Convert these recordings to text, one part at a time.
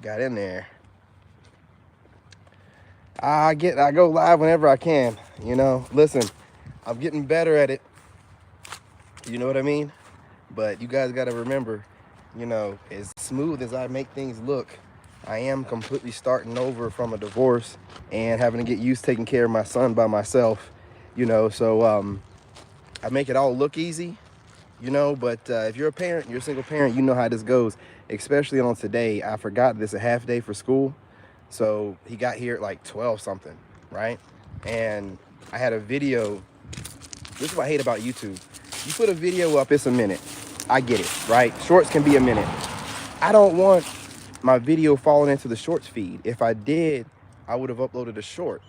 Got in there. I go live whenever I can. Listen, I'm getting better at it. You know what I mean? But you guys got to remember, as smooth as I make things look, I am completely starting over from a divorce and having to get used to taking care of my son by myself. So I make it all look easy, but if you're a parent, you're a single parent, you know how this goes, especially on today. I forgot this a half day for school. So he got here at like 12 something, right? And I had a video. This is what I hate about YouTube. You put a video up, it's a minute. I get it, right? Shorts can be a minute. I don't want my video falling into the shorts feed. If I did, I would have uploaded a short.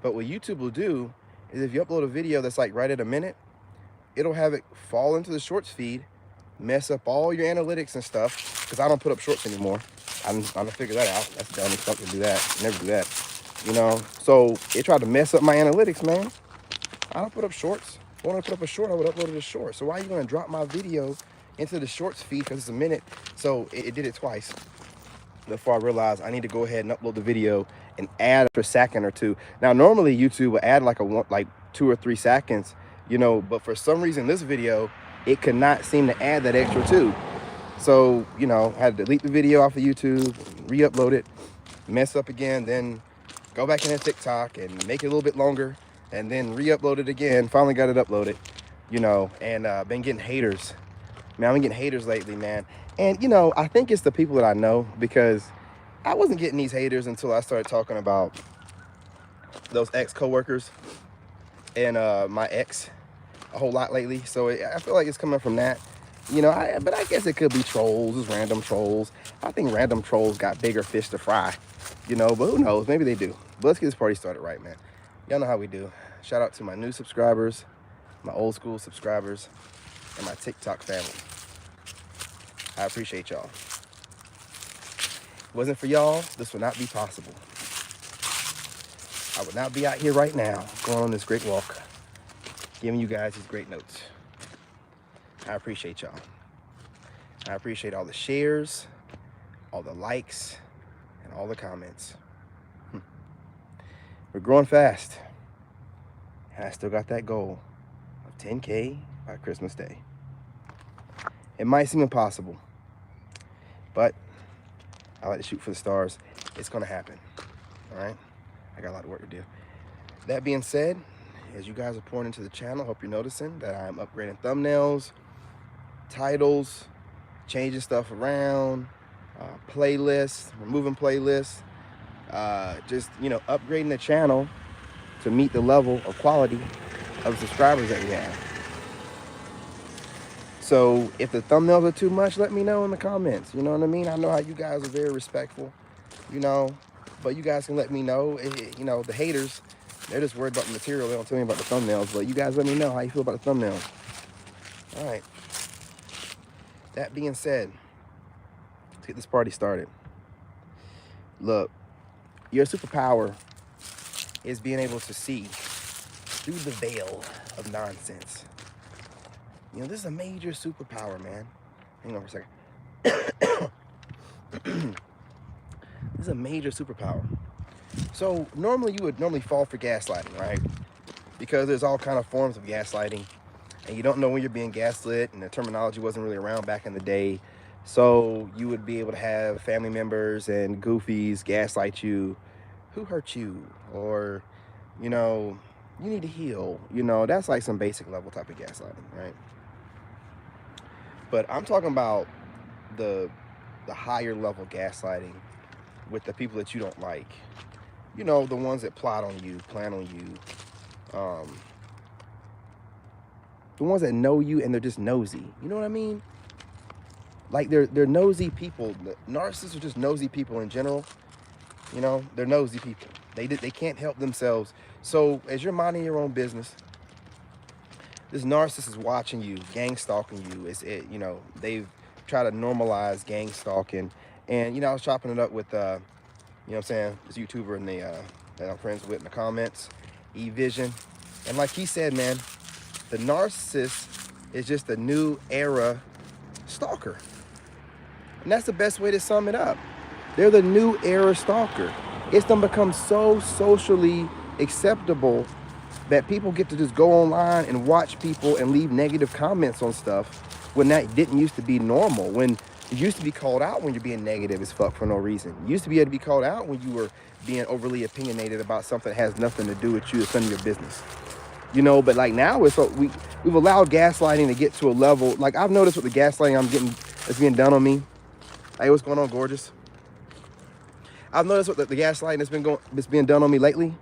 But what YouTube will do is if you upload a video that's like right at a minute, it'll have it fall into the shorts feed, mess up all your analytics and stuff, because I don't put up shorts anymore. I'm gonna figure that out. That's dumb as fuck to do that. Never do that. So it tried to mess up my analytics, man. I don't put up shorts. When I put up a short, I would upload it as short. So why are you gonna drop my video into the shorts feed because it's a minute? So it did it twice before I realized I need to go ahead and upload the video and add a second or two. Now normally YouTube will add like 2 or 3 seconds, but for some reason this video it could not seem to add that extra 2. So I had to delete the video off of YouTube, re-upload it, mess up again, then go back into TikTok and make it a little bit longer, and then re-upload it again. Finally got it uploaded, and been getting haters. Man, I've been getting haters lately, man. And I think it's the people that I know, because I wasn't getting these haters until I started talking about those ex-coworkers and my ex a whole lot lately. So I feel like it's coming from that. But I guess it could be trolls, it's random trolls. I think random trolls got bigger fish to fry, but who knows? Maybe they do. But let's get this party started right, man. Y'all know how we do. Shout out to my new subscribers, my old school subscribers, and my TikTok family. I appreciate y'all. If it wasn't for y'all, this would not be possible. I would not be out here right now going on this great walk, giving you guys these great notes. I appreciate y'all. I appreciate all the shares, all the likes, and all the comments. We're growing fast. And I still got that goal of 10K by Christmas Day. It might seem impossible, but I like to shoot for the stars. It's gonna happen, all right? I got a lot of work to do. That being said, as you guys are pouring into the channel, I hope you're noticing that I'm upgrading thumbnails, titles, changing stuff around, playlists, removing playlists, just upgrading the channel to meet the level of quality of subscribers that we have. So if the thumbnails are too much, let me know in the comments. You know what I mean? I know how you guys are very respectful, but you guys can let me know. The haters, they're just worried about the material. They don't tell me about the thumbnails, but you guys let me know how you feel about the thumbnails. All right. That being said, let's get this party started. Look, your superpower is being able to see through the veil of nonsense. This is a major superpower, man. Hang on for a second. This is a major superpower. So normally you would fall for gaslighting, right? Because there's all kind of forms of gaslighting, and you don't know when you're being gaslit, and the terminology wasn't really around back in the day. So you would be able to have family members and goofies gaslight you. Who hurt you? Or, you need to heal. That's like some basic level type of gaslighting, right? But I'm talking about the higher level gaslighting with the people that you don't like. The ones that plot on you, plan on you. The ones that know you and they're just nosy. You know what I mean? Like they're nosy people. The narcissists are just nosy people in general. They're nosy people. They can't help themselves. So as you're minding your own business, this narcissist is watching you, gang stalking you. They've tried to normalize gang stalking. And, I was chopping it up with, this YouTuber that I'm friends with in the comments, E-Vision. And like he said, man, the narcissist is just a new era stalker. And that's the best way to sum it up. They're the new era stalker. It's done become so socially acceptable that people get to just go online and watch people and leave negative comments on stuff when that didn't used to be normal. When it used to be called out when you're being negative as fuck for no reason. You used to be able to be called out when you were being overly opinionated about something that has nothing to do with you. It's none of your business. You know, but like now it's we've allowed gaslighting to get to a level. Like I've noticed with the gaslighting I'm getting that's being done on me. Hey, what's going on, gorgeous? I've noticed what the gaslighting that's being done on me lately.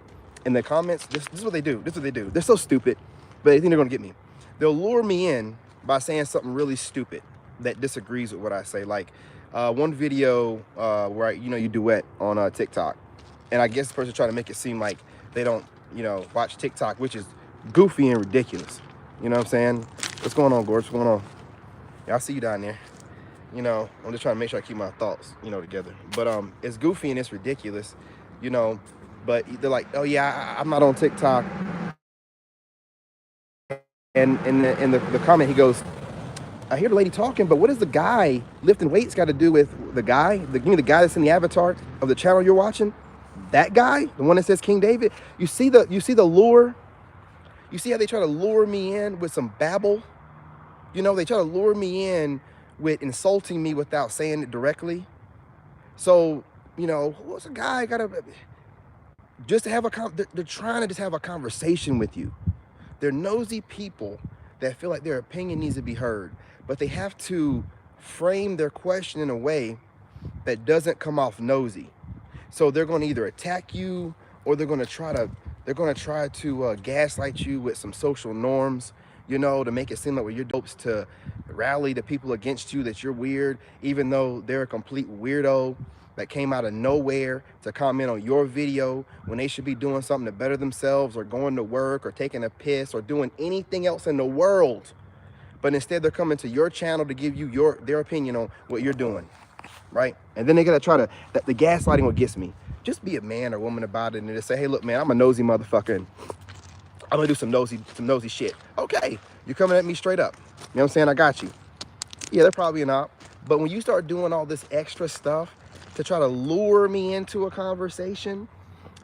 In the comments, this is what they do. This is what they do. They're so stupid, but they think they're gonna get me. They'll lure me in by saying something really stupid that disagrees with what I say. Like one video where you duet on TikTok, and I guess the person trying to make it seem like they don't watch TikTok, which is goofy and ridiculous. You know what I'm saying? What's going on, Gorge? What's going on? Yeah, I see you down there. I'm just trying to make sure I keep my thoughts, together. But it's goofy and it's ridiculous, but they're like, oh yeah, I'm not on TikTok. And in the comment, he goes, I hear the lady talking, but what does the guy lifting weights got to do with the guy? The guy that's in the avatar of the channel you're watching? That guy, the one that says King David. You see the lure? You see how they try to lure me in with some babble? They try to lure me in with insulting me without saying it directly. So, what's a guy got to just to have they're trying to just have a conversation with you. They're nosy people that feel like their opinion needs to be heard, but they have to frame their question in a way that doesn't come off nosy. So they're going to either attack you or they're going to try to gaslight you with some social norms, to make it seem like you're dopes, to rally the people against you that you're weird, even though they're a complete weirdo that came out of nowhere to comment on your video when they should be doing something to better themselves or going to work or taking a piss or doing anything else in the world. But instead they're coming to your channel to give you their opinion on what you're doing, right? And then they gotta try to, the gaslighting what gets me. Just be a man or woman about it and just say, hey, look, man, I'm a nosy motherfucker and I'm gonna do some nosy shit. Okay, you're coming at me straight up. You know what I'm saying? I got you. Yeah, they're probably an op. But when you start doing all this extra stuff to try to lure me into a conversation,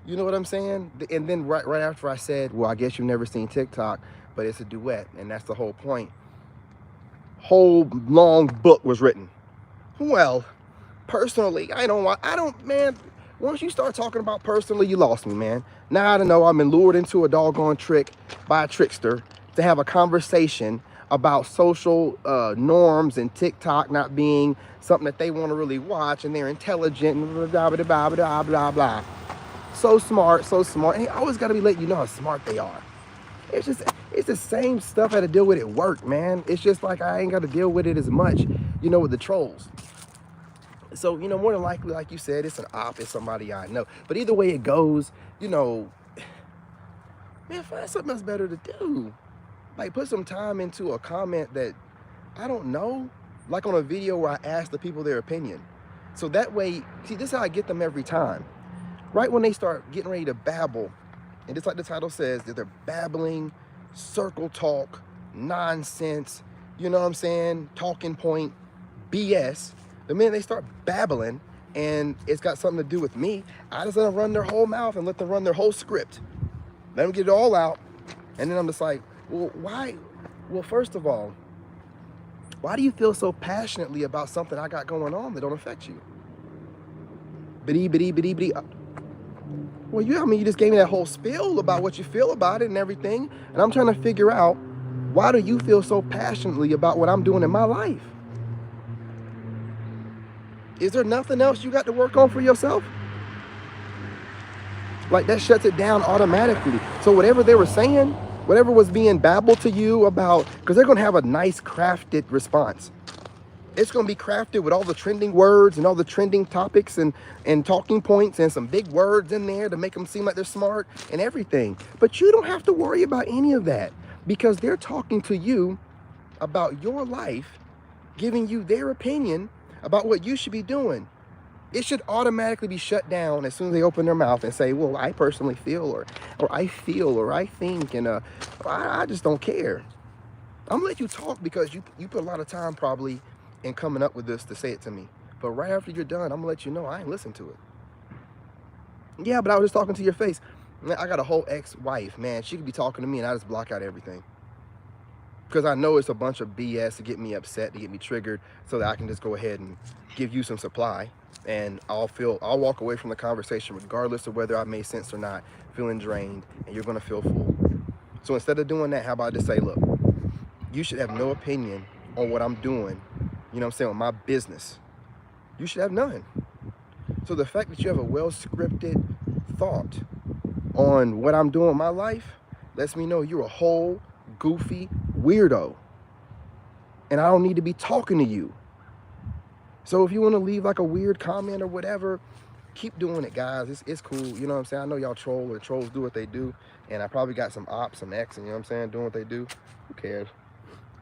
you know what I'm saying? And then right after I said, well, I guess you've never seen TikTok, but it's a duet, and that's the whole point. Whole long book was written. Well, personally, man, once you start talking about personally, you lost me, man. Now I don't know, I've been lured into a doggone trick by a trickster to have a conversation about social norms and TikTok not being something that they want to really watch, and they're intelligent and blah, blah, blah, blah, blah, blah. So smart. And you always got to be letting you know how smart they are. It's the same stuff I had to deal with at work, man. It's just like I ain't got to deal with it as much, with the trolls. So, more than likely, like you said, it's an op, it's somebody I know. But either way it goes, man, find something else better to do. Like, put some time into a comment that, I don't know, like on a video where I ask the people their opinion. So that way, see, this is how I get them every time. Right when they start getting ready to babble, and just like the title says, that they're babbling, circle talk, nonsense, you know what I'm saying, talking point, BS. The minute they start babbling and it's got something to do with me, I just let them run their whole mouth and let them run their whole script. Let them get it all out. And then I'm just like, well, why? Well, first of all, why do you feel so passionately about something I got going on that don't affect you? Bitty. Well, you just gave me that whole spiel about what you feel about it and everything. And I'm trying to figure out, why do you feel so passionately about what I'm doing in my life? Is there nothing else you got to work on for yourself? Like, that shuts it down automatically. So whatever they were saying, whatever was being babbled to you about, because they're going to have a nice crafted response. It's going to be crafted with all the trending words and all the trending topics and talking points and some big words in there to make them seem like they're smart and everything. But you don't have to worry about any of that, because they're talking to you about your life, giving you their opinion about what you should be doing. It should automatically be shut down as soon as they open their mouth and say, well, I personally feel, or I feel, or I think, and I just don't care. I'm gonna let you talk because you put a lot of time probably in coming up with this to say it to me. But right after you're done, I'm gonna let you know I ain't listen to it. Yeah, but I was just talking to your face. Man, I got a whole ex-wife, man. She could be talking to me and I just block out everything. Because I know it's a bunch of BS to get me upset, to get me triggered, so that I can just go ahead and give you some supply. And I'll walk away from the conversation regardless of whether I made sense or not, feeling drained, and you're gonna feel full. So instead of doing that, how about I just say, look, you should have no opinion on what I'm doing, you know what I'm saying, on my business. You should have none. So the fact that you have a well-scripted thought on what I'm doing in my life lets me know you're a whole goofy weirdo. And I don't need to be talking to you. So if you want to leave like a weird comment or whatever, keep doing it, guys. It's cool. You know what I'm saying? I know y'all troll, and trolls do what they do. And I probably got some ops, some X, and you know what I'm saying, doing what they do. Who cares?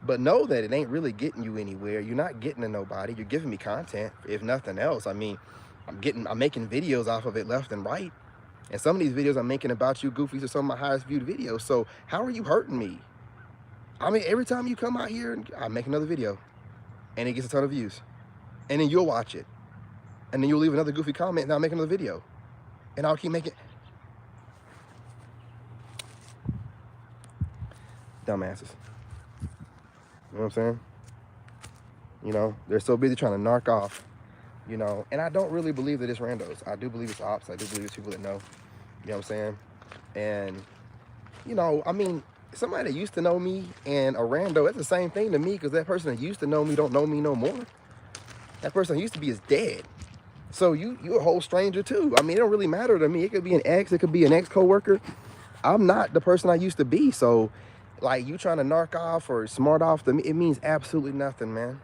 But know that it ain't really getting you anywhere. You're not getting to nobody. You're giving me content, if nothing else. I mean, I'm making videos off of it left and right. And some of these videos I'm making about you goofies are some of my highest viewed videos. So how are you hurting me? I mean, every time you come out here, I make another video and it gets a ton of views. And then you'll watch it. And then you'll leave another goofy comment and I'll make another video. And I'll keep making. Dumbasses. You know what I'm saying? You know, they're so busy trying to narc off, you know, and I don't really believe that it's randos. I do believe it's ops. I do believe it's people that know, you know what I'm saying? And, you know, I mean, somebody that used to know me and a rando, it's the same thing to me, because that person that used to know me don't know me no more. That person that used to be is dead. So you're a whole stranger too. I mean, it don't really matter to me. It could be an ex, it could be an ex-coworker. I'm not the person I used to be. So like, you trying to narc off or smart off to me, it means absolutely nothing, man.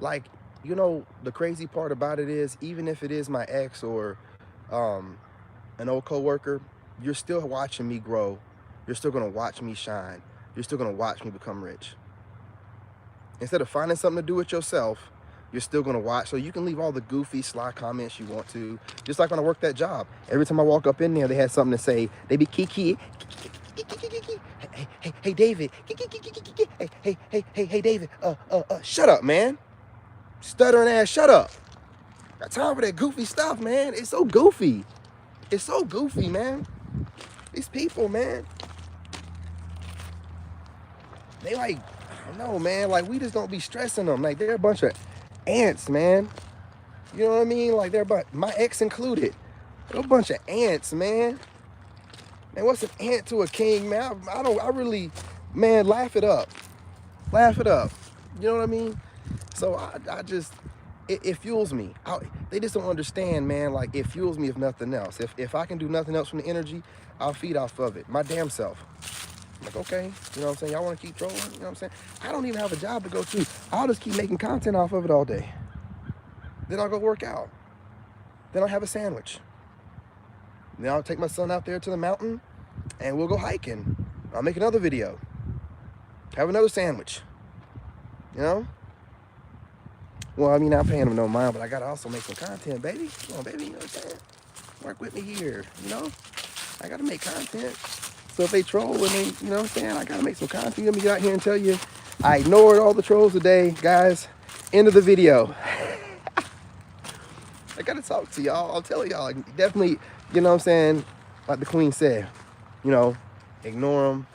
Like, you know, the crazy part about it is, even if it is my ex or an old coworker, you're still watching me grow. You're still gonna watch me shine. You're still gonna watch me become rich. Instead of finding something to do with yourself, you're still gonna watch. So you can leave all the goofy, sly comments you want to. Just like when I worked that job. Every time I walk up in there, they had something to say. They be kiki. Hey, David. Hey, David. Shut up, man. Stuttering ass, shut up. Got time for that goofy stuff, man. It's so goofy. It's so goofy, man. These people, man. They like, I don't know, man. Like, we just don't be stressing them. Like, they're a bunch of ants, man. You know what I mean? Like, my ex included. They're a bunch of ants, man. Man, what's an ant to a king, man? I really, man, laugh it up. Laugh it up. You know what I mean? So I just, it fuels me. They just don't understand, man. Like, it fuels me if nothing else. If I can do nothing else from the energy, I'll feed off of it. My damn self. I'm like, okay, you know what I'm saying? Y'all want to keep trolling? You know what I'm saying? I don't even have a job to go to. I'll just keep making content off of it all day. Then I'll go work out. Then I'll have a sandwich. Then I'll take my son out there to the mountain and we'll go hiking. I'll make another video. Have another sandwich. You know? Well, I mean, I'm paying them no mind, but I got to also make some content, baby. Come on, baby, you know what I'm saying? Work with me here, you know? I got to make content. So if they troll and they, you know what I'm saying? I got to make some content. Let me get out here and tell you, I ignored all the trolls today, guys. End of the video. I got to talk to y'all. I'll tell y'all, definitely, you know what I'm saying? Like the queen said, you know, ignore them.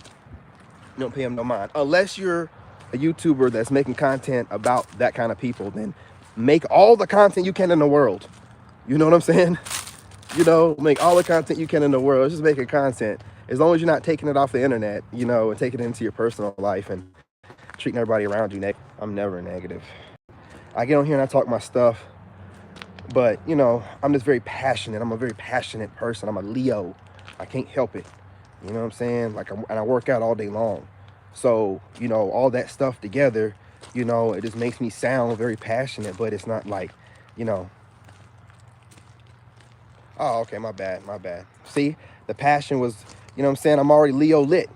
Don't pay them no mind. Unless you're a YouTuber that's making content about that kind of people, then make all the content you can in the world. You know what I'm saying? You know, make all the content you can in the world. Just making content. As long as you're not taking it off the internet, you know, and taking it into your personal life and treating everybody around you. I'm never negative. I get on here and I talk my stuff, but, you know, I'm just very passionate. I'm a very passionate person. I'm a Leo. I can't help it. You know what I'm saying? Like, and I work out all day long. So, you know, all that stuff together, you know, it just makes me sound very passionate, but it's not like, you know. Oh, okay, my bad. See, the passion was, you know what I'm saying? I'm already Leo lit.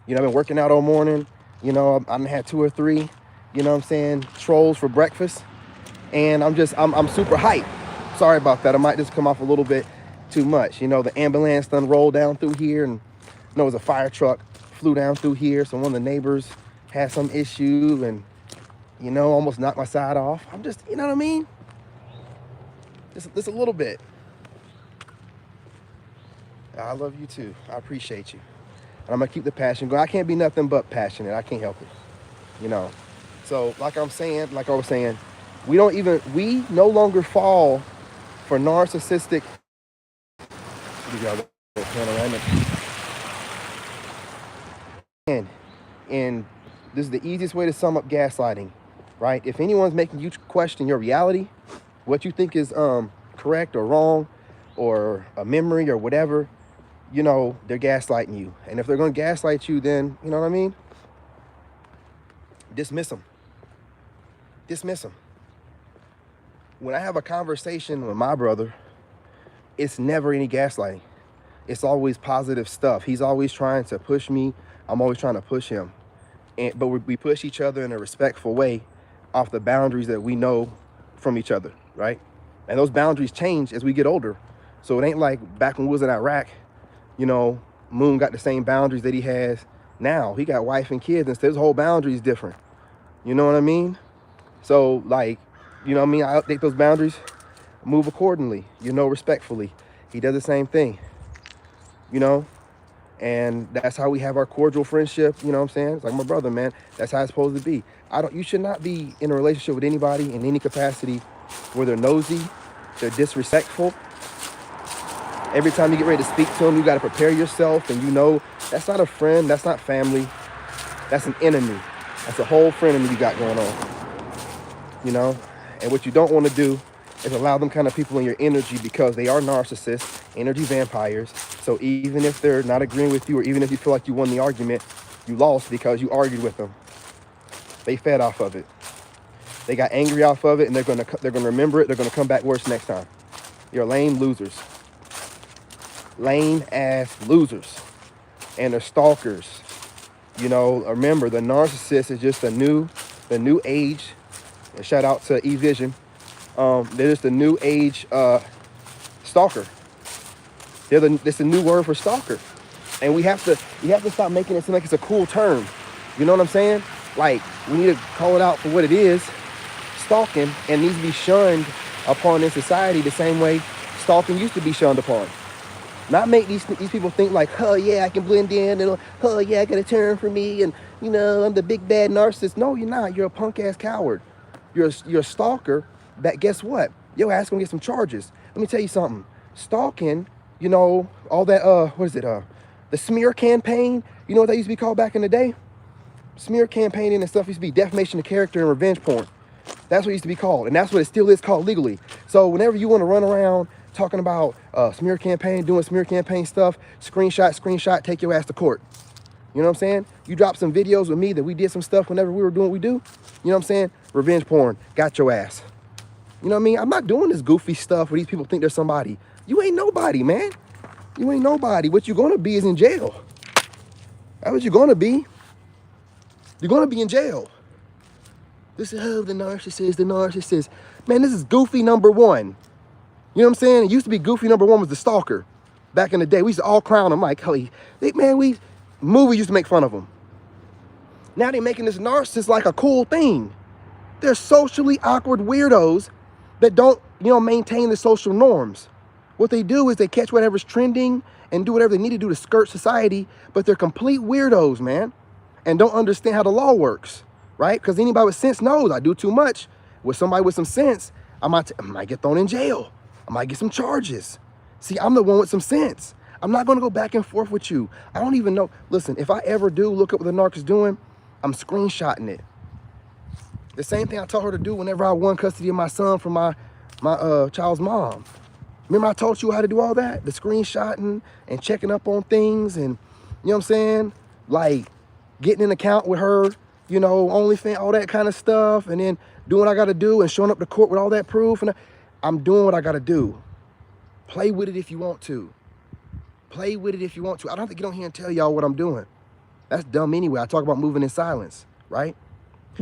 You know, I've been working out all morning. You know, I had 2 or 3, you know what I'm saying, trolls for breakfast. And I'm super hyped. Sorry about that. I might just come off a little bit too much. You know, the ambulance done rolled down through here, and you know, it was a fire truck flew down through here. So one of the neighbors had some issue, and you know, almost knocked my side off. I'm just, you know what I mean? Just a little bit. I love you too. I appreciate you. And I'm gonna keep the passion going. I can't be nothing but passionate. I can't help it, you know. So like I was saying, we no longer fall for narcissistic. And this is the easiest way to sum up gaslighting, right? If anyone's making you question your reality, what you think is correct or wrong, or a memory or whatever, you know, they're gaslighting you. And if they're going to gaslight you, then, you know what I mean? Dismiss them. Dismiss them. When I have a conversation with my brother, it's never any gaslighting. It's always positive stuff. He's always trying to push me. I'm always trying to push him. But we push each other in a respectful way off the boundaries that we know from each other, right? And those boundaries change as we get older. So it ain't like back when we was in Iraq, you know, Moon got the same boundaries that he has now. He got wife and kids, and his whole boundary is different. You know what I mean? So, like, you know what I mean? I update those boundaries, move accordingly, you know, respectfully. He does the same thing, you know? And that's how we have our cordial friendship, you know what I'm saying? It's like my brother, man. That's how it's supposed to be. You should not be in a relationship with anybody in any capacity where they're nosy, they're disrespectful. Every time you get ready to speak to them, you got to prepare yourself, and you know that's not a friend, that's not family, that's an enemy. That's a whole frenemy you got going on, you know? And what you don't want to do is allow them kind of people in your energy, because they are narcissists, energy vampires. So even if they're not agreeing with you, or even if you feel like you won the argument, you lost because you argued with them. They fed off of it. They got angry off of it, and they're gonna remember it. They're gonna come back worse next time. You're lame losers. Lame ass losers. And they're stalkers. You know, remember, the narcissist is just the new age. And shout out to E-Vision. They're just the new age stalker. It's a new word for stalker. And you have to stop making it seem like it's a cool term. You know what I'm saying? Like, we need to call it out for what it is. Stalking, and needs to be shunned upon in society the same way stalking used to be shunned upon. Not make these people think like, oh yeah, I can blend in, and oh yeah, I got a turn for me, and you know, I'm the big bad narcissist. No, you're not. You're a punk ass coward. You're a stalker. That, guess what? Your ass gonna get some charges. Let me tell you something. Stalking, you know, all that what is it? The smear campaign. You know what that used to be called back in the day? Smear campaigning and stuff used to be defamation of character and revenge porn. That's what it used to be called, and that's what it still is called legally. So whenever you want to run around talking about smear campaign, doing smear campaign stuff, screenshot, take your ass to court. You know what I'm saying? You drop some videos with me that we did some stuff whenever we were doing what we do. You know what I'm saying? Revenge porn, got your ass. You know what I mean? I'm not doing this goofy stuff where these people think they're somebody. You ain't nobody, man. You ain't nobody. What you're gonna be is in jail. That's what you're gonna be. You're gonna be in jail. This is the narcissist. Man, this is goofy number one. You know what I'm saying? It used to be goofy number one was the stalker. Back in the day, we used to all crown him like, holy, movie used to make fun of him. Now they're making this narcissist like a cool thing. They're socially awkward weirdos that don't, you know, maintain the social norms. What they do is they catch whatever's trending and do whatever they need to do to skirt society, but they're complete weirdos, man, and don't understand how the law works, right? Because anybody with sense knows I do too much with somebody with some sense, I might get thrown in jail. I might get some charges. See, I'm the one with some sense. I'm not going to go back and forth with you. I don't even know. Listen, if I ever do look up what the narc is doing, I'm screenshotting it. The same thing I told her to do whenever I won custody of my son from my child's mom. Remember I taught you how to do all that? The screenshotting and checking up on things, and, you know what I'm saying? Like, getting an account with her, you know, OnlyFans, all that kind of stuff, and then doing what I got to do and showing up to court with all that proof. And I'm doing what I got to do. Play with it if you want to. Play with it if you want to. I don't have to get on here and tell y'all what I'm doing. That's dumb anyway. I talk about moving in silence, right?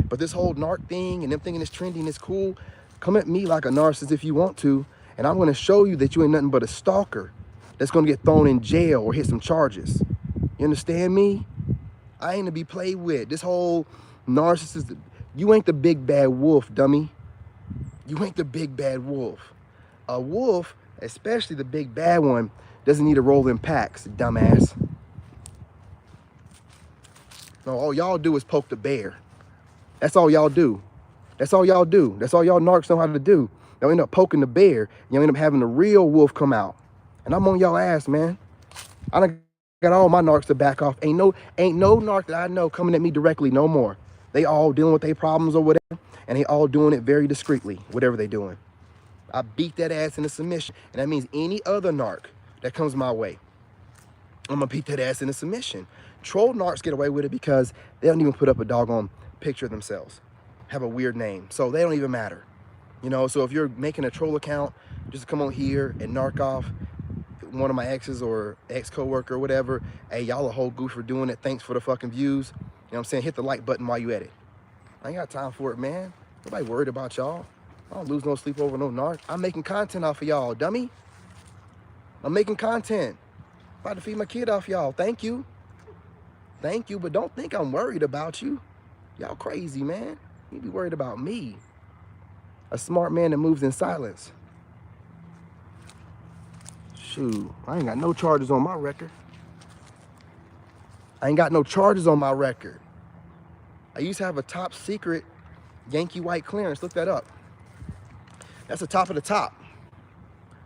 But this whole narc thing and them thinking it's trendy and it's cool, come at me like a narcissist if you want to, and I'm going to show you that you ain't nothing but a stalker that's going to get thrown in jail or hit some charges. You understand me? I ain't to be played with. This whole narcissist You ain't the big bad wolf, dummy. You ain't the big bad wolf. A wolf, especially the big bad one, doesn't need to roll in packs, dumbass. No, all y'all do is poke the bear. That's all y'all do. That's all y'all do. That's all y'all narcs know how to do. Y'all end up poking the bear. Y'all end up having the real wolf come out. And I'm on y'all ass, man. I done got all my narcs to back off. Ain't no narc that I know coming at me directly no more. They all dealing with their problems or whatever, and they all doing it very discreetly, whatever they doing. I beat that ass into submission. And that means any other narc that comes my way, I'm gonna beat that ass into submission. Troll narcs get away with it because they don't even put up a doggone picture of themselves. Have a weird name. So they don't even matter. You know, so if you're making a troll account, just come on here and narc off one of my exes or ex-coworker or whatever. Hey, y'all a whole goof for doing it. Thanks for the fucking views. You know what I'm saying? Hit the like button while you at it. I ain't got time for it, man. Nobody worried about y'all. I don't lose no sleep over no narc. I'm making content off of y'all, dummy. I'm making content. About to feed my kid off y'all. Thank you. Thank you, but don't think I'm worried about you. Y'all crazy, man. You be worried about me. A smart man that moves in silence. Shoot, I ain't got no charges on my record. I ain't got no charges on my record. I used to have a top secret Yankee white clearance. Look that up. That's the top of the top.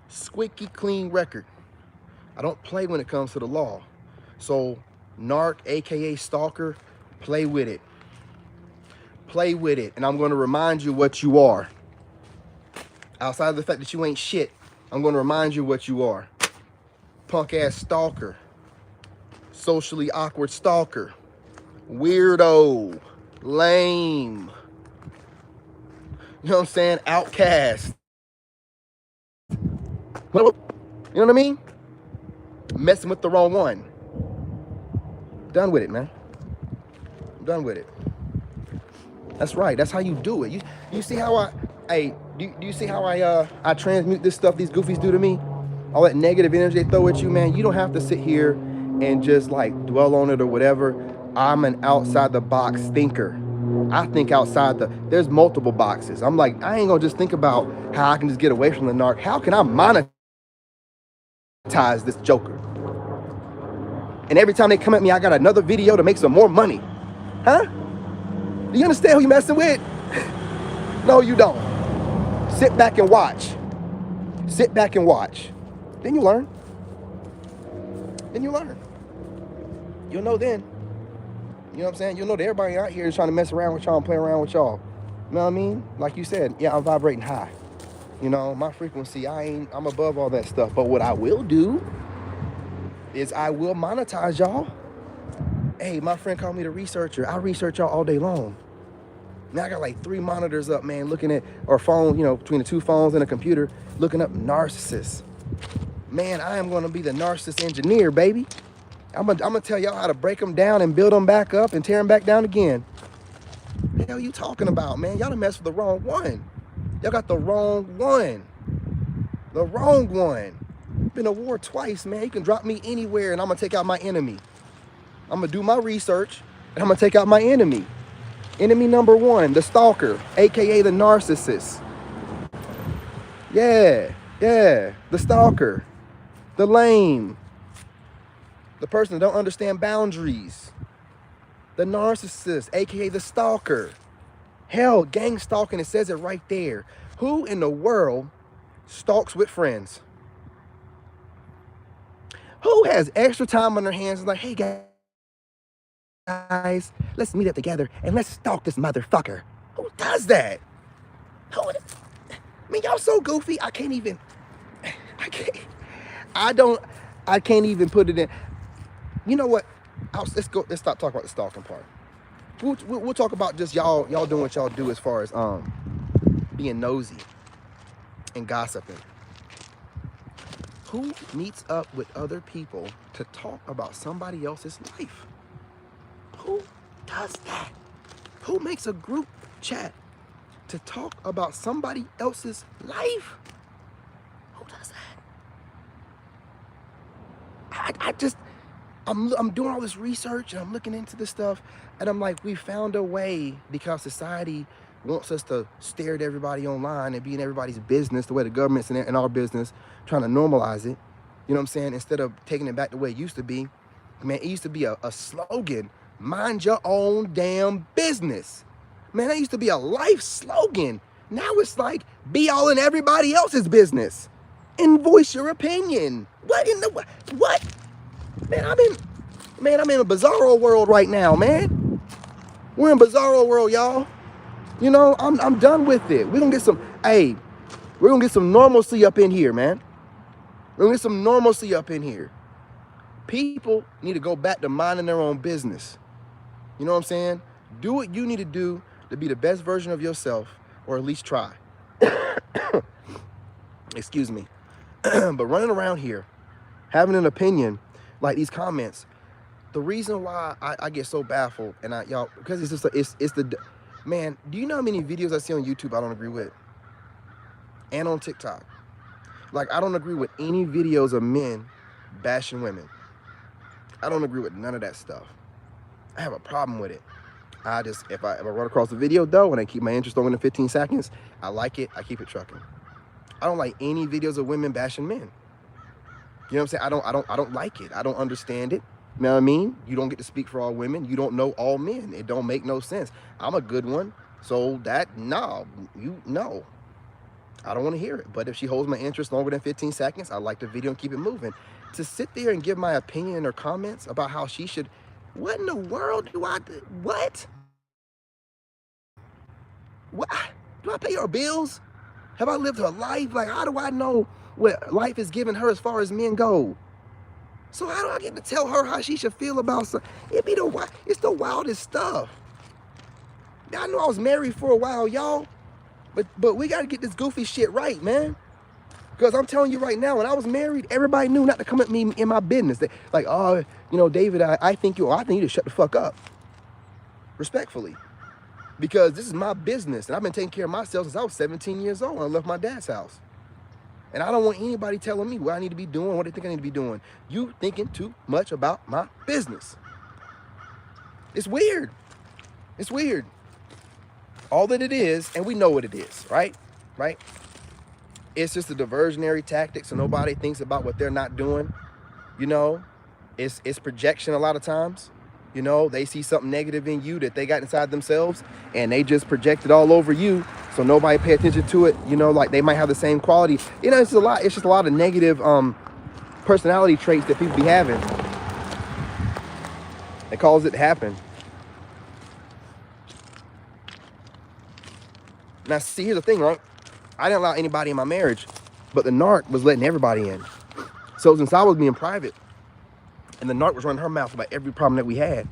Squeaky clean record. I don't play when it comes to the law. So, narc, AKA stalker, play with it. Play with it. And I'm going to remind you what you are. Outside of the fact that you ain't shit, I'm going to remind you what you are. Punk ass stalker. Socially awkward stalker. Weirdo. Lame. You know what I'm saying? Outcast. You know what I mean? Messing with the wrong one. Done with it, man. I'm done with it. That's right. That's how you do it. You see how do you see how I transmute this stuff these goofies do to me? All that negative energy they throw at you, man. You don't have to sit here and just like dwell on it or whatever. I'm an outside the box thinker. I think outside there's multiple boxes. I'm like, I ain't gonna just think about how I can just get away from the narc. How can I monetize this joker? And every time they come at me, I got another video to make some more money. Huh? Do you understand who you messing with? No, you don't. Sit back and watch. Sit back and watch. Then you learn. Then you learn. You'll know then. You know what I'm saying? You'll know that everybody out here is trying to mess around with y'all and play around with y'all. You know what I mean? Like you said, yeah, I'm vibrating high. You know, my frequency, I'm above all that stuff. But what I will do is I will monetize y'all. Hey, my friend called me the researcher. I research y'all all day long. Now I got like 3 monitors up, man, looking at, or phone, you know, between the 2 phones and a computer, looking up narcissists. Man, I am going to be the narcissist engineer, baby. I'm gonna tell y'all how to break them down and build them back up and tear them back down again. What the hell you talking about, man? Y'all done messed with the wrong one. Y'all got the wrong one. The wrong one. Been to war twice, man. You can drop me anywhere and I'm gonna take out my enemy. I'm gonna do my research and I'm gonna take out my enemy. Enemy number 1, the stalker, AKA the narcissist. Yeah, the stalker, the lame, the person that don't understand boundaries, the narcissist, AKA the stalker. Hell, gang stalking, it says it right there. Who in the world stalks with friends? Who has extra time on their hands and like, hey guys, let's meet up together and let's stalk this motherfucker? Who does that? Who? I mean, y'all so goofy. I can't even put it in. You know what? Let's stop talking about the stalking part. We'll talk about just y'all doing what y'all do as far as being nosy and gossiping. Who meets up with other people to talk about somebody else's life? Who does that? Who makes a group chat to talk about somebody else's life? Who does that? I'm doing all this research and I'm looking into this stuff, and I'm like, we found a way because society wants us to stare at everybody online and be in everybody's business the way the government's in our business, trying to normalize it. You know what I'm saying? Instead of taking it back the way it used to be. Man, it used to be a slogan, mind your own damn business. Man, that used to be a life slogan. Now it's like, be all in everybody else's business and voice your opinion. What in the, what? Man, I'm in a bizarro world right now, man. We're in bizarro world, y'all. You know, I'm done with it. We're gonna get some, hey, we're gonna get some normalcy up in here, man. We're gonna get some normalcy up in here. People need to go back to minding their own business. You know what I'm saying? Do what you need to do to be the best version of yourself, or at least try. Excuse me. But running around here, having an opinion, like these comments, the reason why I get so baffled, and y'all, because it's just, it's the, man, do you know how many videos I see on YouTube I don't agree with? And on TikTok. Like, I don't agree with any videos of men bashing women. I don't agree with none of that stuff. I have a problem with it. I just, if I run across the video though, and I keep my interest longer than 15 seconds, I like it, I keep it trucking. I don't like any videos of women bashing men. You know what I'm saying? I don't like it. I don't understand it. You know what I mean? You don't get to speak for all women. You don't know all men. It don't make no sense. I'm a good one. So that, no, I don't want to hear it. But if she holds my interest longer than 15 seconds, I like the video and keep it moving. To sit there and give my opinion or comments about how she should, what in the world do I do? What? What? Do I pay her bills? Have I lived her life? Like, how do I know what life is giving her as far as men go? So how do I get to tell her how she should feel about something? It's the wildest stuff. I know I was married for a while, y'all, but we got to get this goofy shit right, man. Because I'm telling you right now, when I was married, everybody knew not to come at me in my business. Like, oh, you know, David, I think you need to shut the fuck up. Respectfully. Because this is my business, and I've been taking care of myself since I was 17 years old when I left my dad's house. And I don't want anybody telling me what I need to be doing, what they think I need to be doing. You thinking too much about my business. It's weird. It's weird. All that it is, and we know what it is, right? Right? It's just a diversionary tactic, so nobody thinks about what they're not doing. You know, it's projection a lot of times. You know, they see something negative in you that they got inside themselves, and they just project it all over you, so nobody pay attention to it. You know, like they might have the same quality. You know, it's just a lot of negative personality traits that people be having. It causes it to happen. Now, see, here's the thing, right? I didn't allow anybody in my marriage, but the narc was letting everybody in. So since I was being private, and the narc was running her mouth about every problem that we had,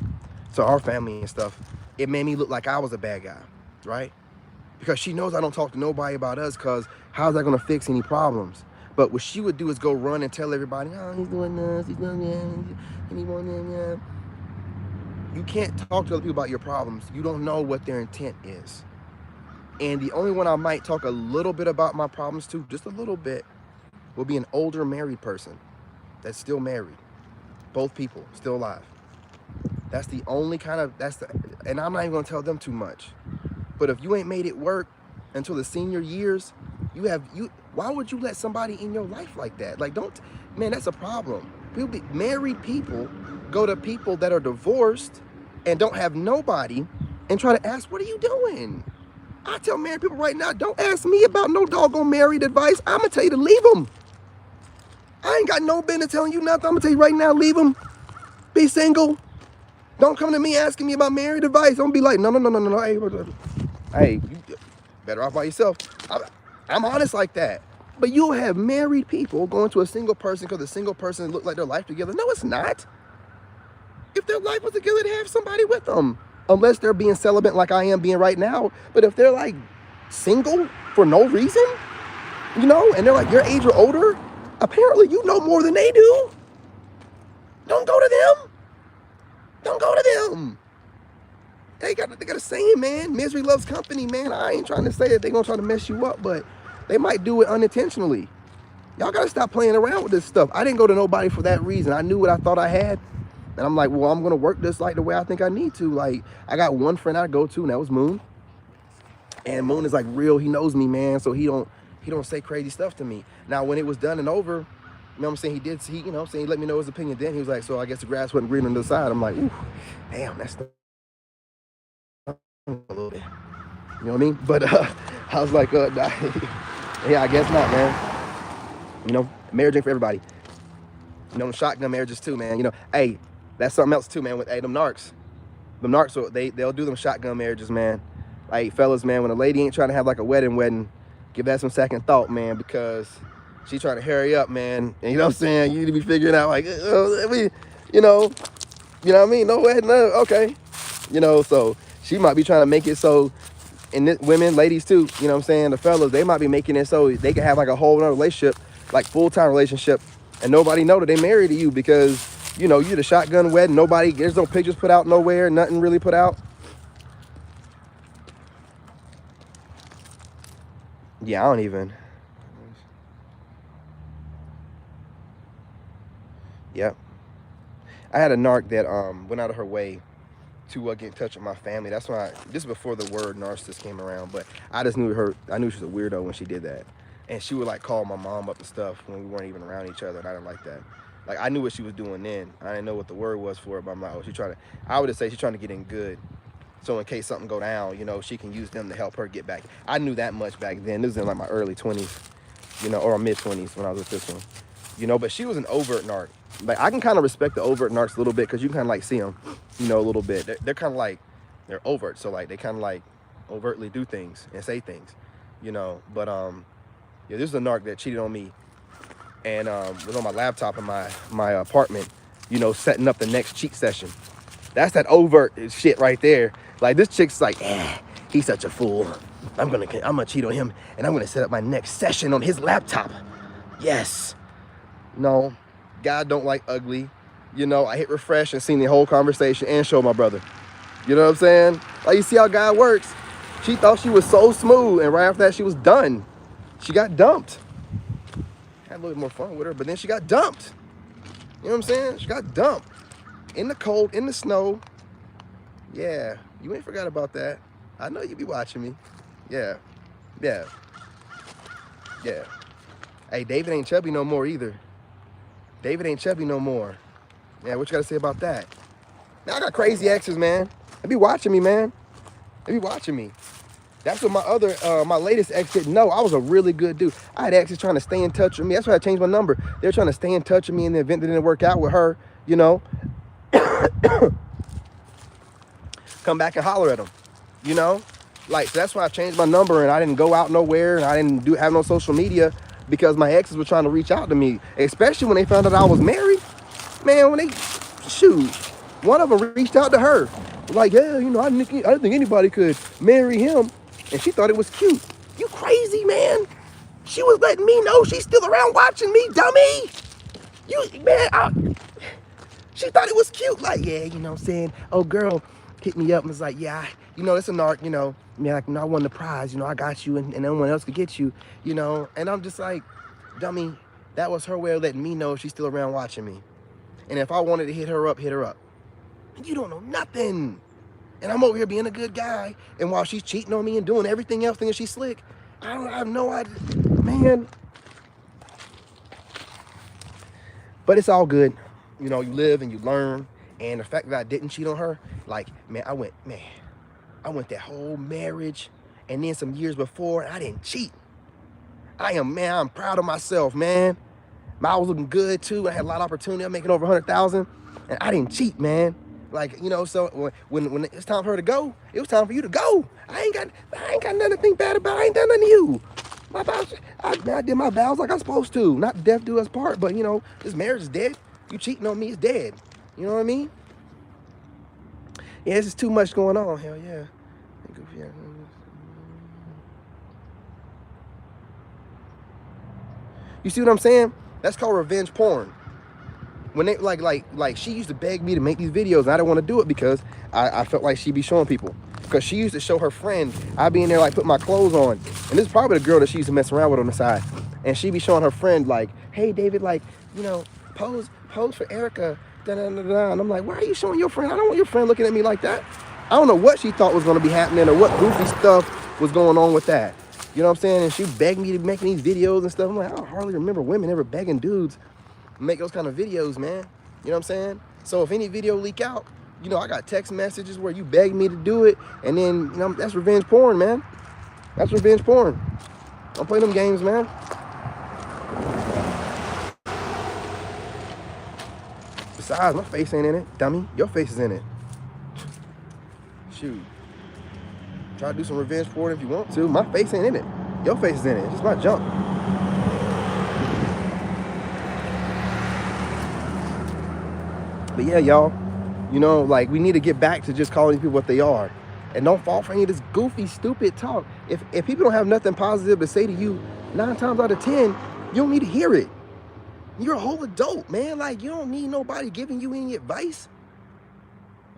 so our family and stuff, it made me look like I was a bad guy, right? Because she knows I don't talk to nobody about us, because how's that going to fix any problems? But what she would do is go run and tell everybody, oh, he's doing this, he's doing that, and he won't, yeah. You can't talk to other people about your problems. You don't know what their intent is. And the only one I might talk a little bit about my problems to, just a little bit, will be an older married person that's still married. Both people still alive. That's the only kind of, and I'm not even gonna tell them too much. But if you ain't made it work until the senior years, why would you let somebody in your life like that? Like, man, that's a problem. Married people go to people that are divorced and don't have nobody and try to ask, what are you doing? I tell married people right now, don't ask me about no doggone married advice. I'm going to tell you to leave them. I ain't got no business telling you nothing. I'm going to tell you right now, leave them. Be single. Don't come to me asking me about married advice. I'm going to be like, no. Hey, you better off by yourself. I'm honest like that. But you'll have married people going to a single person because the single person look like their life together. No, it's not. If their life was together, they have somebody with them. Unless they're being celibate like I am being right now. But if they're like single for no reason, you know, and they're like your age or older, apparently you know more than they do. Don't go to them. Don't go to them. They got a saying, man. Misery loves company, man. I ain't trying to say that they're going to try to mess you up, but they might do it unintentionally. Y'all got to stop playing around with this stuff. I didn't go to nobody for that reason. I knew what I thought I had. And I'm like, well, I'm gonna work this like the way I think I need to. Like, I got one friend I go to, and that was Moon. And Moon is like real. He knows me, man. So he don't say crazy stuff to me. Now, when it was done and over, you know what I'm saying? He you know what I'm saying, he let me know his opinion then. He was like, so I guess the grass wasn't green on the other side. I'm like, ooh, damn, that's a little bit. You know what I mean? But I was like, nah. Yeah, I guess not, man. You know, marriage ain't for everybody. You know, shotgun marriages too, man. You know, hey, that's something else too, man. With them narcs, they'll do them shotgun marriages, man. Like, fellas, man, when a lady ain't trying to have like a wedding, give that some second thought, man, because she's trying to hurry up, man. And you know what I'm saying? You need to be figuring out like, you know what I mean? No wedding, no, okay. You know, so she might be trying to make it so, and women, ladies too, you know what I'm saying? The fellas, they might be making it so they can have like a whole other relationship, like full-time relationship, and nobody know that they married to you because, you know, you the shotgun wedding. There's no pictures put out nowhere, nothing really put out. Yeah, I don't even. Yep. I had a narc that went out of her way to get in touch with my family. That's why this is before the word narcissist came around, but I just knew her. I knew she was a weirdo when she did that, and she would like call my mom up and stuff when we weren't even around each other, and I didn't like that. Like, I knew what she was doing then. I didn't know what the word was for it, but I'm like, oh, I would just say she's trying to get in good, so in case something go down, you know, she can use them to help her get back. I knew that much back then. This was in like my early 20s, you know, or mid 20s when I was with this one, you know. But she was an overt narc. Like, I can kind of respect the overt narcs a little bit because you can kind of like see them, you know, a little bit. They're kind of like, they're overt, so like they kind of like overtly do things and say things, you know. But yeah, this is a narc that cheated on me, and was on my laptop in my apartment, you know, setting up the next cheat session. That's that overt shit right there. Like, this chick's like, he's such a fool. I'm gonna cheat on him, and I'm gonna set up my next session on his laptop. Yes. No, God don't like ugly. You know, I hit refresh and seen the whole conversation and showed my brother. You know what I'm saying? Like, you see how God works. She thought she was so smooth, and right after that, she was done. She got dumped. Had a little bit more fun with her, but then she got dumped. You know what I'm saying? She got dumped. In the cold, in the snow. Yeah, you ain't forgot about that. I know you be watching me. Yeah, yeah, yeah. Hey, David ain't chubby no more either. David ain't chubby no more. Yeah, what you gotta say about that? Now, I got crazy exes, man. They be watching me, man. They be watching me. That's what my latest ex didn't know. I was a really good dude. I had exes trying to stay in touch with me. That's why I changed my number. They were trying to stay in touch with me in the event that didn't work out with her, you know. Come back and holler at them, you know. Like, so that's why I changed my number, and I didn't go out nowhere, and I didn't have no social media, because my exes were trying to reach out to me, especially when they found out I was married. Man, when they, shoot, one of them reached out to her, like, yeah, you know, I didn't think anybody could marry him, and she thought it was cute. You crazy, man? She was letting me know she's still around watching me, dummy. She thought it was cute, like, yeah, you know what I'm saying? Oh, girl hit me up and was like, yeah, you know, it's a narc, you know. I mean, like, you know, I won the prize, you know, I got you, and no one else could get you, you know. And I'm just like, dummy, that was her way of letting me know she's still around watching me. And if I wanted to hit her up, hit her up. You don't know nothing. And I'm over here being a good guy, and while she's cheating on me and doing everything else, thinking she's slick, I have no idea, man. But it's all good. You know, you live and you learn. And the fact that I didn't cheat on her, like, man, I went that whole marriage, and then some years before, and I didn't cheat. I'm proud of myself, man. I was looking good too. I had a lot of opportunity. I'm making over 100,000, and I didn't cheat, man. Like, you know, so when it's time for her to go, it was time for you to go. I ain't got nothing to think bad about. I ain't done nothing to you. My vows, I did my vows like I'm supposed to. Not death do us part, but, you know, this marriage is dead. You cheating on me, it's dead. You know what I mean? Yeah, this is too much going on. Hell yeah. You see what I'm saying? That's called revenge porn. When they like she used to beg me to make these videos, and I didn't want to do it because I felt like she'd be showing people. Because she used to show her friend, I'd be in there like putting my clothes on. And this is probably the girl that she used to mess around with on the side. And she'd be showing her friend like, hey David, like, you know, pose for Erica, And I'm like, why are you showing your friend? I don't want your friend looking at me like that. I don't know what she thought was going to be happening or what goofy stuff was going on with that. You know what I'm saying? And she begged me to make these videos and stuff. I'm like, I don't hardly remember women ever begging dudes to make those kind of videos, man. You know what I'm saying? So if any video leak out, you know, I got text messages where you begged me to do it. And then, you know, that's revenge porn, man. That's revenge porn. Don't play them games, man. Besides, my face ain't in it, dummy. Your face is in it. Shoot. Try to do some revenge porn if you want to. My face ain't in it. Your face is in it. It's just my junk. But yeah, y'all, you know, like, we need to get back to just calling people what they are. And don't fall for any of this goofy, stupid talk. If people don't have nothing positive to say to you, 9 times out of 10, you don't need to hear it. You're a whole adult, man. Like, you don't need nobody giving you any advice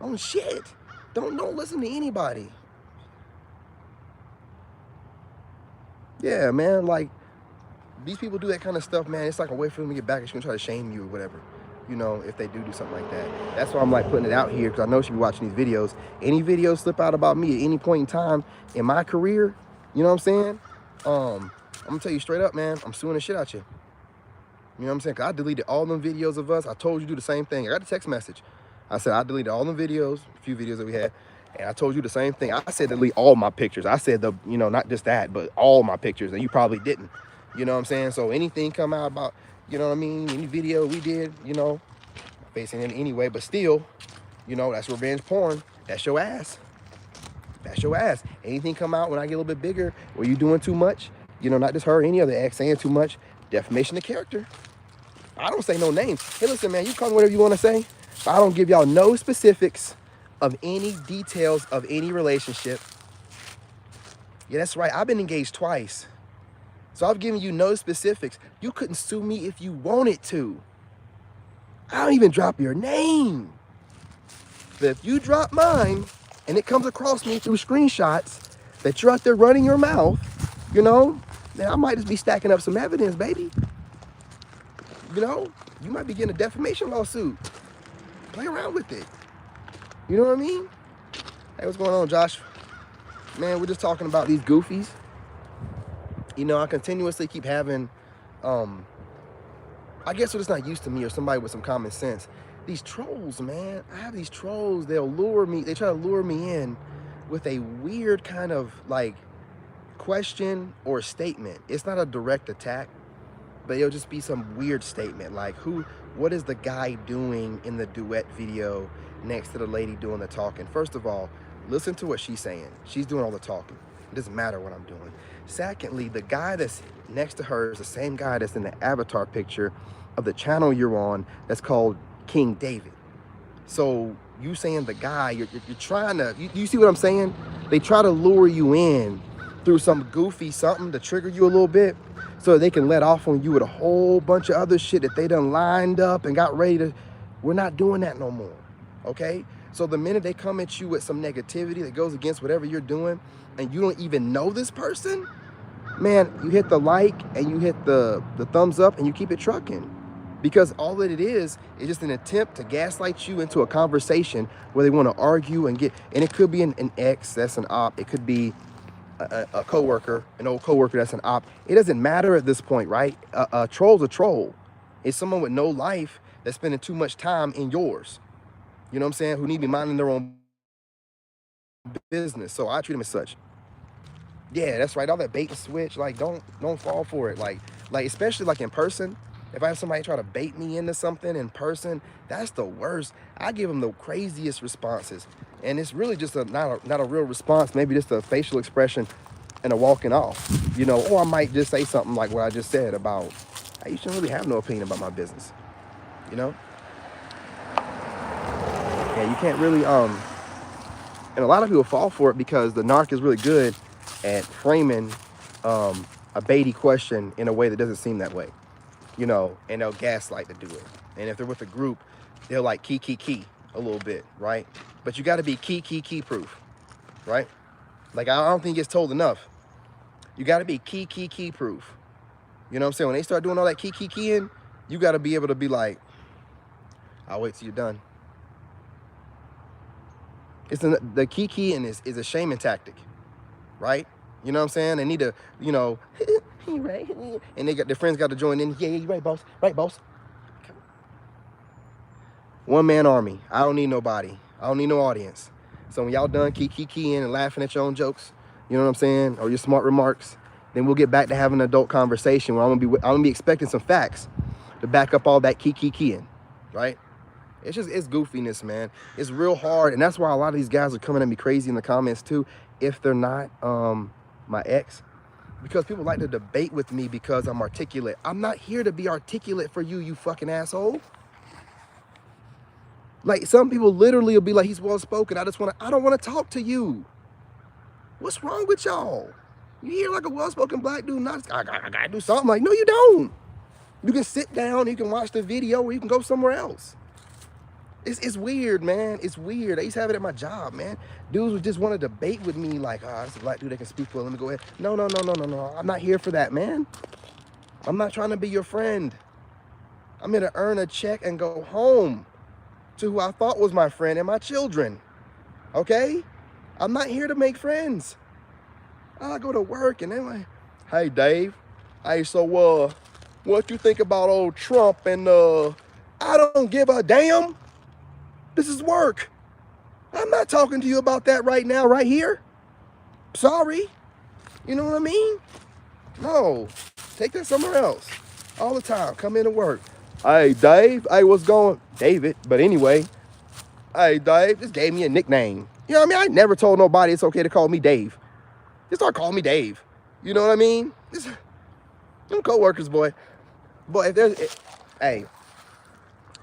on shit. Don't listen to anybody. Yeah, man, like, these people do that kind of stuff, man. It's like a way for them to get back. It's gonna try to shame you or whatever, you know, if they do something like that. That's why I'm like putting it out here, because I know she'll be watching these videos. Any videos slip out about me at any point in time in my career, you know what I'm saying? I'm gonna tell you straight up, man, I'm suing the shit out you. You know what I'm saying? Because I deleted all them videos of us. I told you to do the same thing. I got a text message. I said I deleted all them videos, a few videos that we had, and I told you the same thing. I said delete all my pictures. I said, you know, not just that, but all my pictures, and you probably didn't. You know what I'm saying? So anything come out about, you know what I mean, any video we did, you know, facing it anyway, but still, you know, that's revenge porn. That's your ass. That's your ass. Anything come out when I get a little bit bigger, or you doing too much, you know, not just her, any other ex saying too much, defamation of character. I don't say no names. Hey, listen, man, you call me whatever you want to say, but I don't give y'all no specifics of any details of any relationship. Yeah, that's right. I've been engaged twice. So I've given you no specifics. You couldn't sue me if you wanted to. I don't even drop your name. But if you drop mine and it comes across me through screenshots that you're out there running your mouth, you know, then I might just be stacking up some evidence, baby. You know, you might be getting a defamation lawsuit. Play around with it. You know what I mean? Hey, what's going on, Josh? Man, we're just talking about these goofies. You know, I continuously keep having, I guess they're just not used to me or somebody with some common sense. These trolls, man. I have these trolls. They'll lure me. They try to lure me in with a weird kind of like question or statement. It's not a direct attack, but it'll just be some weird statement like, what is the guy doing in the duet video next to the lady doing the talking? First of all, listen to what she's saying. She's doing all the talking. It doesn't matter what I'm doing. Secondly, the guy that's next to her is the same guy that's in the avatar picture of the channel you're on that's called King David. So you saying the guy, you're trying to, you see what I'm saying? They try to lure you in through some goofy something to trigger you a little bit so they can let off on you with a whole bunch of other shit that they done lined up and got ready to. We're not doing that no more, okay? So the minute they come at you with some negativity that goes against whatever you're doing and you don't even know this person, man, you hit the like and you hit the thumbs up and you keep it trucking. Because all that it is just an attempt to gaslight you into a conversation where they want to argue and it could be an ex, that's an op. It could be a coworker, an old coworker, that's an op. It doesn't matter at this point, right? A troll's a troll. It's someone with no life that's spending too much time in yours. You know what I'm saying? Who need to be minding their own business. So I treat them as such. Yeah, that's right. All that bait and switch, like don't fall for it. Like especially like in person. If I have somebody try to bait me into something in person, that's the worst. I give them the craziest responses. And it's really just not a real response, maybe just a facial expression and a walking off, you know, or I might just say something like what I just said about, hey, you shouldn't really have no opinion about my business, you know? Yeah, you can't really, and a lot of people fall for it because the narc is really good at framing a baity question in a way that doesn't seem that way. You know, and they'll gaslight to do it. And if they're with a group, they'll like key a little bit, right? But you got to be key proof, right? Like, I don't think it's told enough. You got to be key proof. You know what I'm saying? When they start doing all that keying, you got to be able to be like, I'll wait till you're done. The key is a shaming tactic, right? You know what I'm saying? They need to, you know, right? And their friends got to join in. Yeah, you right, boss. Right, boss. One man army. I don't need nobody. I don't need no audience. So when y'all done keying and laughing at your own jokes, you know what I'm saying, or your smart remarks, then we'll get back to having an adult conversation where I'm gonna be expecting some facts to back up all that keying, right? It's goofiness, man. It's real hard, and that's why a lot of these guys are coming at me crazy in the comments too, if they're not my ex, because people like to debate with me because I'm articulate. I'm not here to be articulate for you, you fucking asshole. Like, some people literally will be like, he's well-spoken. I don't want to talk to you. What's wrong with y'all? You hear like a well-spoken black dude, I gotta do something. Like, no, you don't. You can sit down, you can watch the video, or you can go somewhere else. It's weird, man. It's weird. I used to have it at my job, man. Dudes would just want to debate with me like, it's a black dude that can speak well. Let me go ahead. No. I'm not here for that, man. I'm not trying to be your friend. I'm here to earn a check and go home to who I thought was my friend and my children. Okay? I'm not here to make friends. I go to work and they're like, hey, Dave. Hey, so, what you think about old Trump? And, I don't give a damn. This is work. I'm not talking to you about that right now, right here. Sorry. You know what I mean? No. Take that somewhere else. All the time. Come in to work. Hey, Dave. Hey, what's going? David. But anyway. Hey, Dave. Just gave me a nickname. You know what I mean? I never told nobody it's okay to call me Dave. Just start calling me Dave. You know what I mean? Them co-workers, boy. Boy, hey,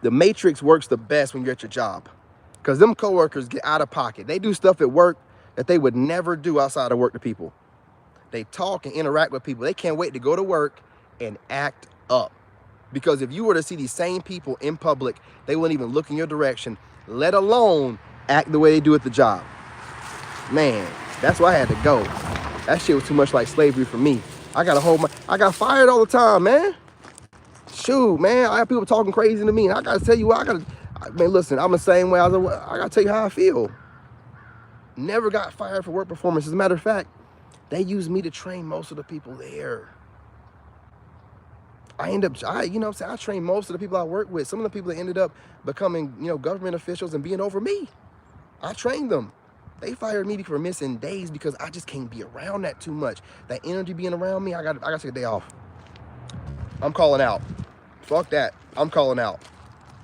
the matrix works the best when you're at your job. Because them coworkers get out of pocket. They do stuff at work that they would never do outside of work to people. They talk and interact with people. They can't wait to go to work and act up. Because if you were to see these same people in public, they wouldn't even look in your direction, let alone act the way they do at the job. Man, that's why I had to go. That shit was too much like slavery for me. I got fired all the time, man. Shoot, man, I have people talking crazy to me. And I gotta tell you what, man, listen, I'm the same way. I gotta tell you how I feel. Never got fired for work performance. As a matter of fact, they used me to train most of the people there. You know what I'm saying? I trained most of the people I work with. Some of the people that ended up becoming, government officials and being over me. I trained them. They fired me for missing days because I just can't be around that too much. That energy being around me, I got to take a day off. I'm calling out. Fuck that. I'm calling out.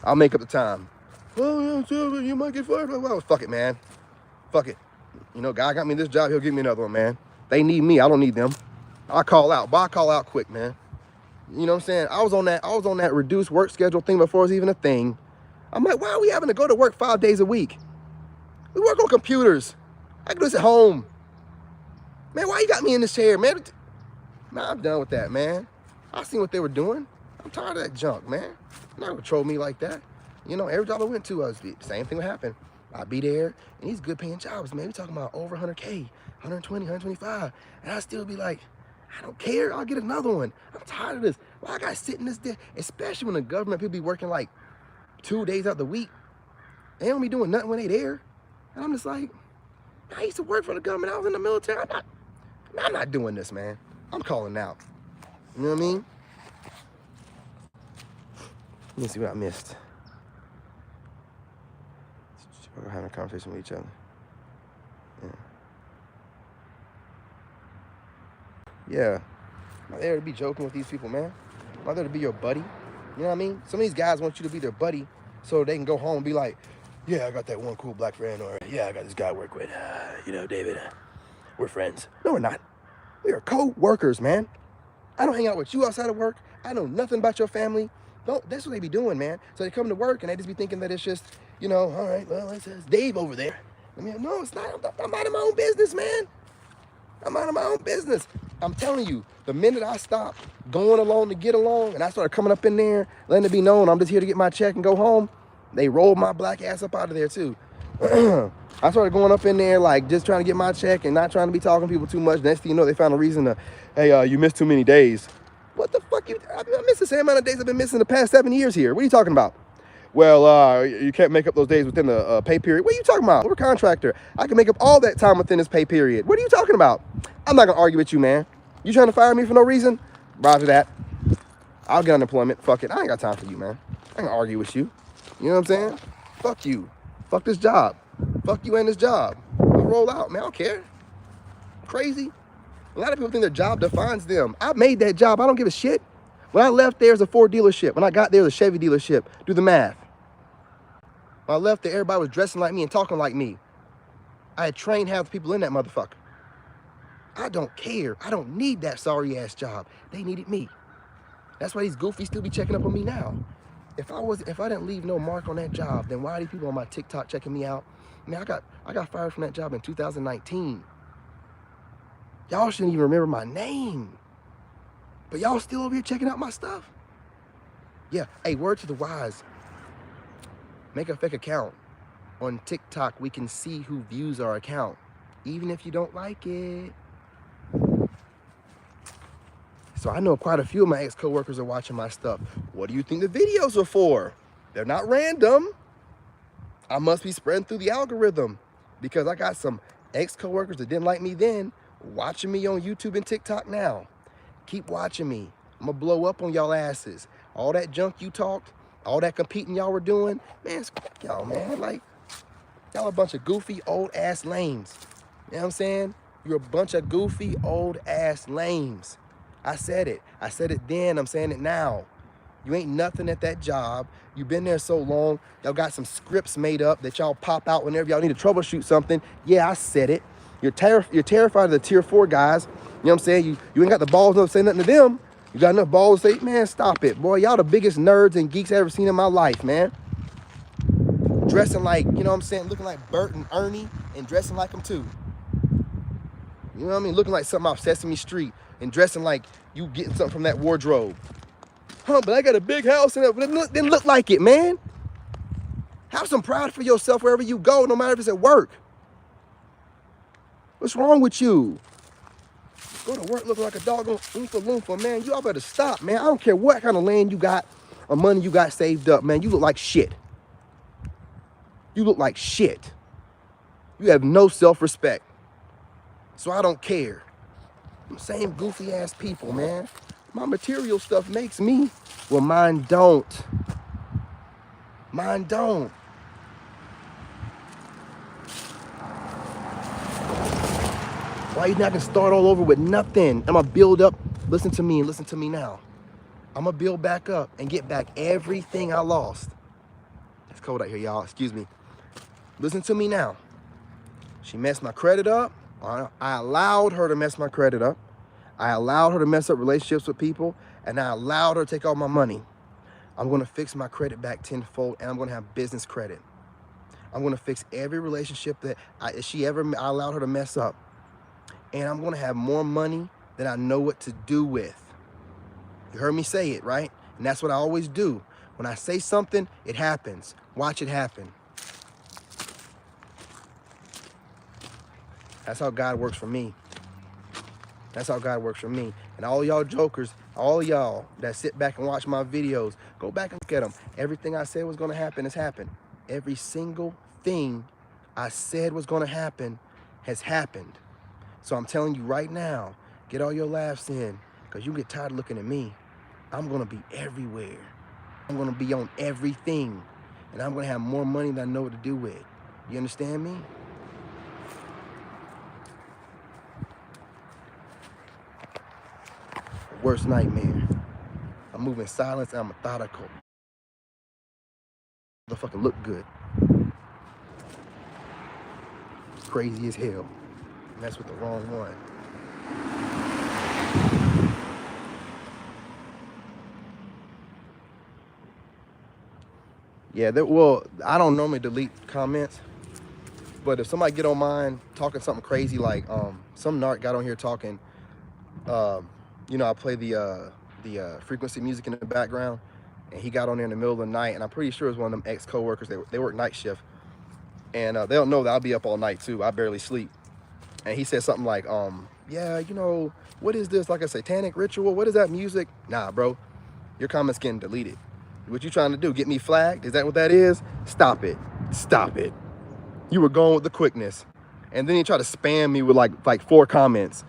I'll make up the time. Oh, yeah, you might get fired. Well, fuck it, man. Fuck it. God got me this job. He'll give me another one, man. They need me. I don't need them. I call out. But I call out quick, man. You know what I'm saying? I was on that reduced work schedule thing before it was even a thing. I'm like, why are we having to go to work 5 days a week? We work on computers. I can do this at home. Man, why you got me in this chair, man? Nah, I'm done with that, man. I seen what they were doing. I'm tired of that junk, man. You're not gonna control me like that. Every job I went to, the same thing would happen. I'd be there, and these good paying jobs, man. We talking about over 100K, 120, 125. And I'd still be like, I don't care. I'll get another one. I'm tired of this. Why I gotta sit in this day? Especially when the government people be working like 2 days out the week. They don't be doing nothing when they there. And I'm just like, I used to work for the government. I was in the military. I'm not doing this, man. I'm calling out. You know what I mean? Let me see what I missed. We're having a conversation with each other. Yeah. I'm not there to be joking with these people, man. I'm not there to be your buddy. You know what I mean? Some of these guys want you to be their buddy so they can go home and be like, yeah, I got that one cool black friend, or yeah, I got this guy I work with. David, we're friends. No, we're not. We are co-workers, man. I don't hang out with you outside of work. I know nothing about your family. That's what they be doing, man. So they come to work and they just be thinking that it's just, all right, well, it's Dave over there. No, it's not. I'm out of my own business, man. I'm out of my own business. I'm telling you, the minute I stopped going along to get along and I started coming up in there, letting it be known I'm just here to get my check and go home, they rolled my black ass up out of there too. I started going up in there like just trying to get my check and not trying to be talking to people too much. Next thing you know, they found a reason to, hey, you missed too many days. What the fuck? I missed the same amount of days I've been missing the past 7 years here. What are you talking about? Well, you can't make up those days within the pay period. What are you talking about? We're a contractor. I can make up all that time within this pay period. What are you talking about? I'm not gonna argue with you, man. You trying to fire me for no reason? Roger that. I'll get unemployment. Fuck it. I ain't got time for you, man. I ain't gonna argue with you. You know what I'm saying? Fuck you. Fuck this job. Fuck you and this job. I'll roll out, man. I don't care. Crazy. A lot of people think their job defines them. I made that job. I don't give a shit. When I left there, it was a Ford dealership. When I got there, it was a Chevy dealership. Do the math. When I left there, everybody was dressing like me and talking like me. I had trained half the people in that motherfucker. I don't care. I don't need that sorry ass job. They needed me. That's why these goofies still be checking up on me now. If I didn't leave no mark on that job, then why are these people on my TikTok checking me out? Man, I got fired from that job in 2019. Y'all shouldn't even remember my name. But y'all still over here checking out my stuff? Yeah, hey, word to the wise. Make a fake account. On TikTok, we can see who views our account, even if you don't like it. So I know quite a few of my ex-coworkers are watching my stuff. What do you think the videos are for? They're not random. I must be spreading through the algorithm because I got some ex-coworkers that didn't like me then watching me on YouTube and TikTok now. Keep watching me. I'm gonna blow up on y'all asses. All that junk you talked, all that competing y'all were doing, man, y'all, man, like, y'all a bunch of goofy old ass lames. You know what I'm saying? You're a bunch of goofy old ass lames. I said it then, I'm saying it now. You ain't nothing at that job. You've been there so long. Y'all got some scripts made up that y'all pop out whenever y'all need to troubleshoot something. Yeah, I said it. You're terrified of the tier 4 guys. You know what I'm saying? You ain't got the balls enough to say nothing to them. You got enough balls to say, man, stop it. Boy, y'all the biggest nerds and geeks I ever seen in my life, man. Dressing like, you know what I'm saying, looking like Bert and Ernie and dressing like them too. You know what I mean? Looking like something off Sesame Street and dressing like you getting something from that wardrobe. Huh, but I got a big house and it didn't look like it, man. Have some pride for yourself wherever you go, no matter if it's at work. What's wrong with you? Go to work looking like a doggone oompa loompa, man. You all better stop, man. I don't care what kind of land you got or money you got saved up, man. You look like shit. You look like shit. You have no self-respect. So I don't care. I'm same goofy ass people, man. My material stuff makes me. Well, mine don't. Mine don't. Why you not gonna start all over with nothing? I'm gonna build up. Listen to me and listen to me now. I'm gonna build back up and get back everything I lost. It's cold out here, y'all. Excuse me. Listen to me now. She messed my credit up. I allowed her to mess my credit up. I allowed her to mess up relationships with people, and I allowed her to take all my money. I'm gonna fix my credit back tenfold, and I'm gonna have business credit. I'm gonna fix every relationship that I allowed her to mess up. And I'm gonna have more money than I know what to do with. You heard me say it, right? And that's what I always do. When I say something, it happens. Watch it happen. That's how God works for me. That's how God works for me. And all y'all jokers, all y'all that sit back and watch my videos, go back and look at them. Everything I said was gonna happen has happened. Every single thing I said was gonna happen has happened. So I'm telling you right now, get all your laughs in, because you get tired of looking at me. I'm gonna be everywhere. I'm gonna be on everything. And I'm gonna have more money than I know what to do with. You understand me? Worst nightmare. I'm moving in silence and I'm methodical. Motherfucker look good. Crazy as hell. And that's with the wrong one. Yeah, well, I don't normally delete comments, but if somebody get on mine talking something crazy, like some narc got on here talking, you know, I play the frequency music in the background, and he got on there in the middle of the night, and I'm pretty sure it was one of them ex-coworkers. They work night shift, and they don't know that I'll be up all night too. I barely sleep. And he said something like, yeah, you know, what is this, like a satanic ritual? What is that music? Nah, bro, your comment's getting deleted. What you trying to do? Get me flagged? Is that what that is? Stop it. Stop it. You were going with the quickness. And then you try to spam me with like 4 comments.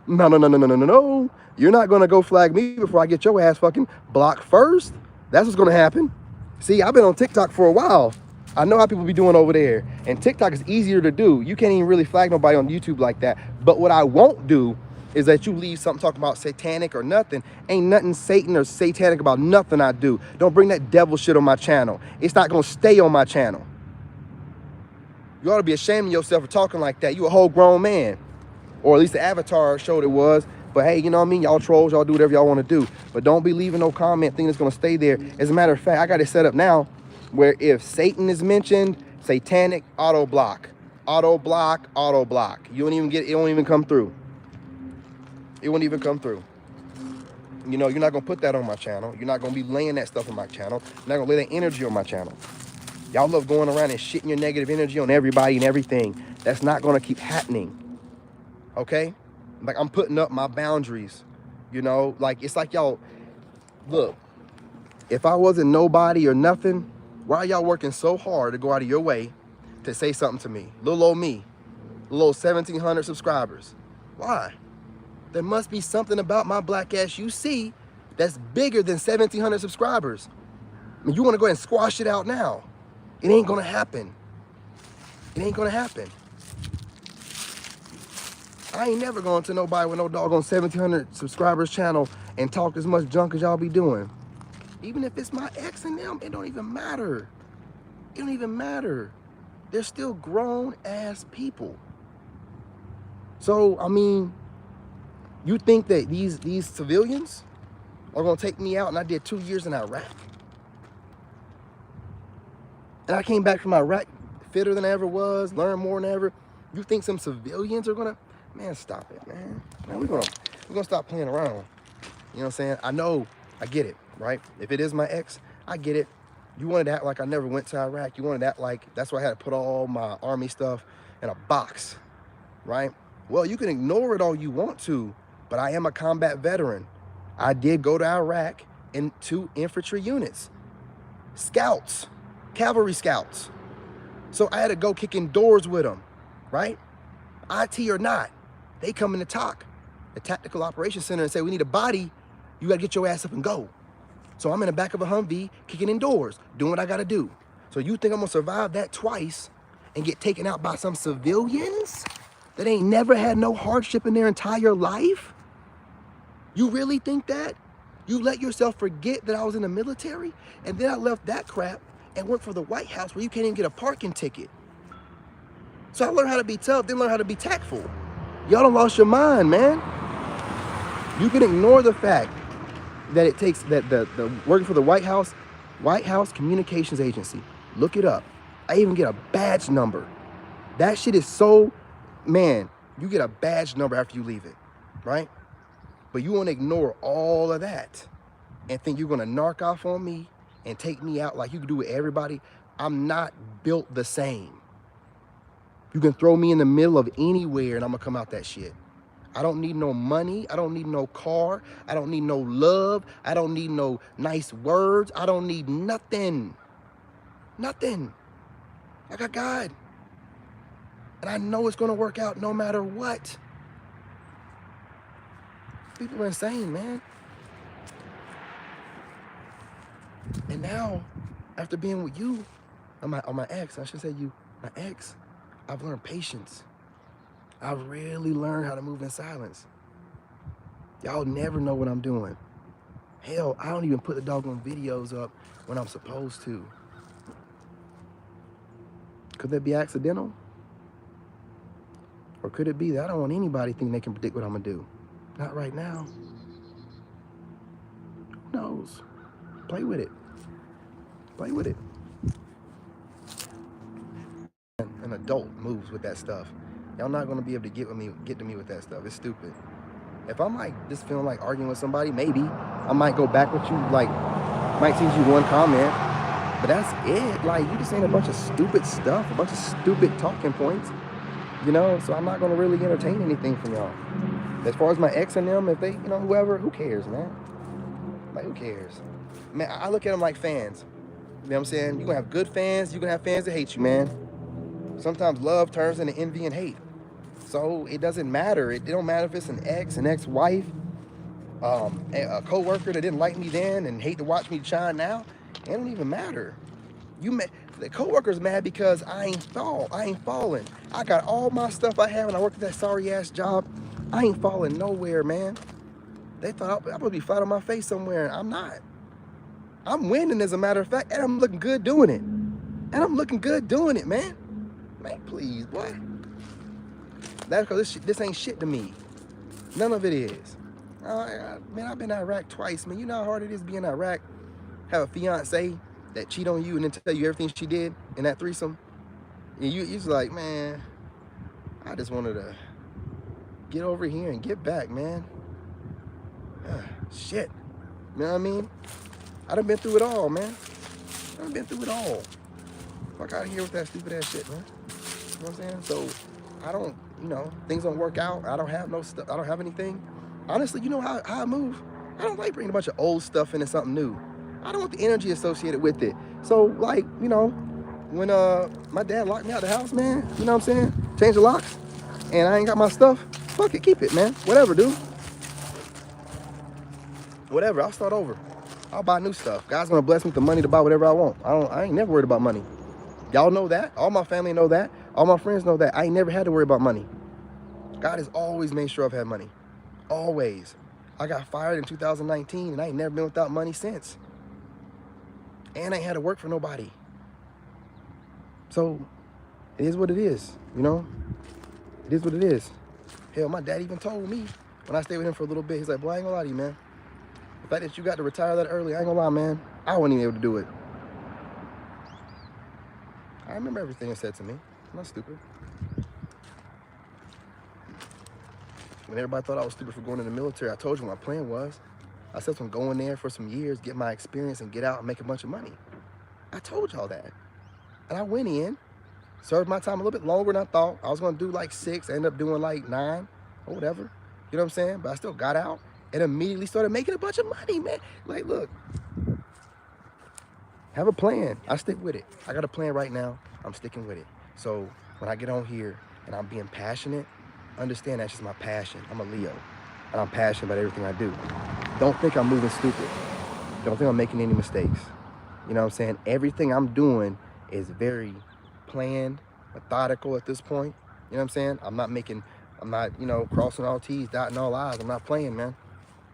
No, no, no, no, no, no, no, no. You're not going to go flag me before I get your ass fucking blocked first. That's what's going to happen. See, I've been on TikTok for a while. I know how people be doing over there. And TikTok is easier to do. You can't even really flag nobody on YouTube like that. But what I won't do is that you leave something talking about satanic or nothing. Ain't nothing Satan or satanic about nothing I do. Don't bring that devil shit on my channel. It's not going to stay on my channel. You ought to be ashamed of yourself for talking like that. You a whole grown man. Or at least the avatar showed it was. But hey, you know what I mean? Y'all trolls, y'all do whatever y'all want to do. But don't be leaving no comment thing that's going to stay there. As a matter of fact, I got it set up now where if Satan is mentioned, satanic, auto block. Auto block, auto block. You don't even get it, it won't even come through. It won't even come through. You know, you're not going to put that on my channel. You're not going to be laying that stuff on my channel. You're not going to lay that energy on my channel. Y'all love going around and shitting your negative energy on everybody and everything. That's not going to keep happening. Okay? Like, I'm putting up my boundaries. You know, like, it's like y'all, look, if I wasn't nobody or nothing, why are y'all working so hard to go out of your way to say something to me? Little old me. Little old 1,700 subscribers. Why? There must be something about my black ass you see that's bigger than 1,700 subscribers. I mean, you want to go ahead and squash it out now. It ain't going to happen. It ain't going to happen. I ain't never going to nobody with no doggone 1,700 subscribers channel and talk as much junk as y'all be doing. Even if it's my ex and them, it don't even matter. It don't even matter. They're still grown-ass people. So, I mean, you think that these civilians are going to take me out, and I did 2 years in Iraq? And I came back from Iraq fitter than I ever was, learned more than ever. You think some civilians are gonna, man, stop it, man. Man, we're gonna stop playing around. You know what I'm saying? I know, I get it, right? If it is my ex, I get it. You wanted to act like I never went to Iraq. You wanted to act like that's why I had to put all my army stuff in a box, right? Well, you can ignore it all you want to, but I am a combat veteran. I did go to Iraq in 2 infantry units, scouts. Cavalry scouts. So I had to go kicking doors with them, right? IT or not, they come in to talk, the Tactical Operations Center, and say, we need a body, you gotta get your ass up and go. So I'm in the back of a Humvee, kicking in doors, doing what I gotta do. So you think I'm gonna survive that twice and get taken out by some civilians that ain't never had no hardship in their entire life? You really think that? You let yourself forget that I was in the military, and then I left that crap and work for the White House where you can't even get a parking ticket. So I learned how to be tough, then learn how to be tactful. Y'all done lost your mind, man. You can ignore the fact that it takes that the working for the White House Communications Agency. Look it up. I even get a badge number. That shit is so, man, you get a badge number after you leave it, right? But you want to ignore all of that and think you're going to narc off on me and take me out like you can do with everybody. I'm not built the same. You can throw me in the middle of anywhere and I'm gonna come out that shit. I don't need no money. I don't need no car. I don't need no love. I don't need no nice words. I don't need nothing. Nothing. I got God. And I know it's gonna work out no matter what. People are insane, man. And now, after being with you, or my ex, I should say you, my ex, I've learned patience. I've really learned how to move in silence. Y'all never know what I'm doing. Hell, I don't even put the doggone videos up when I'm supposed to. Could that be accidental? Or could it be that I don't want anybody thinking they can predict what I'm gonna do? Not right now. Who knows? Play with it. Play with it. An adult moves with that stuff. Y'all not gonna be able to get to me with that stuff. It's stupid. If I'm like just feeling like arguing with somebody, maybe I might go back with you, like might send you one comment, but that's it. Like, you just saying a bunch of stupid stuff, a bunch of stupid talking points, you know. So I'm not gonna really entertain anything from y'all. As far as my ex and them, if they, you know, whoever, who cares, man? Like, who cares? man, I look at them like fans. You know what I'm saying? You're gonna have good fans, you're gonna have fans that hate you, man. Sometimes love turns into envy and hate. So it doesn't matter. It don't matter if it's an ex, an ex-wife, a co-worker that didn't like me then and hate to watch me shine now. It don't even matter. The co-worker's mad because I ain't falling. I got all my stuff I have and I worked at that sorry ass job. I ain't falling nowhere, man. They thought I'm gonna be flat on my face somewhere, and I'm not. I'm winning, as a matter of fact, and I'm looking good doing it. Man. Man, please, what? That's because this ain't shit to me. None of it is. Man, I've been to Iraq twice, man. You know how hard it is to be in Iraq? Have a fiance that cheat on you and then tell you everything she did in that threesome? And you're just like, man, I just wanted to get over here and get back, man. Shit. You know what I mean? I done been through it all, man. Fuck out of here with that stupid ass shit, man. You know what I'm saying? So, I don't, things don't work out. I don't have no stuff. I don't have anything. Honestly, you know how I move? I don't like bringing a bunch of old stuff into something new. I don't want the energy associated with it. So, like, when my dad locked me out of the house, man, you know what I'm saying? Change the locks, and I ain't got my stuff. Fuck it, keep it, man. Whatever, dude. Whatever, I'll start over. I'll buy new stuff. God's gonna bless me with the money to buy whatever I want. I ain't never worried about money. Y'all know that. All my family know that. All my friends know that. I ain't never had to worry about money. God has always made sure I've had money. Always. I got fired in 2019 and I ain't never been without money since. And I ain't had to work for nobody. So, it is what it is, It is what it is. Hell, my dad even told me when I stayed with him for a little bit, he's like, boy, I ain't gonna lie to you, man. The fact that you got to retire that early, I ain't gonna lie, man. I wasn't even able to do it. I remember everything he said to me. I'm not stupid. When everybody thought I was stupid for going in the military, I told you what my plan was. I said I'm going there for some years, get my experience, and get out and make a bunch of money. I told y'all that. And I went in, served my time a little bit longer than I thought. I was gonna do like 6, I ended up doing like 9 or whatever. You know what I'm saying? But I still got out and immediately started making a bunch of money, man. Like, look, have a plan. I stick with it. I got a plan right now. I'm sticking with it. So when I get on here and I'm being passionate, understand that's just my passion. I'm a Leo, and I'm passionate about everything I do. Don't think I'm moving stupid. Don't think I'm making any mistakes. You know what I'm saying? Everything I'm doing is very planned, methodical at this point. You know what I'm saying? I'm not, crossing all T's, dotting all I's. I'm not playing, man.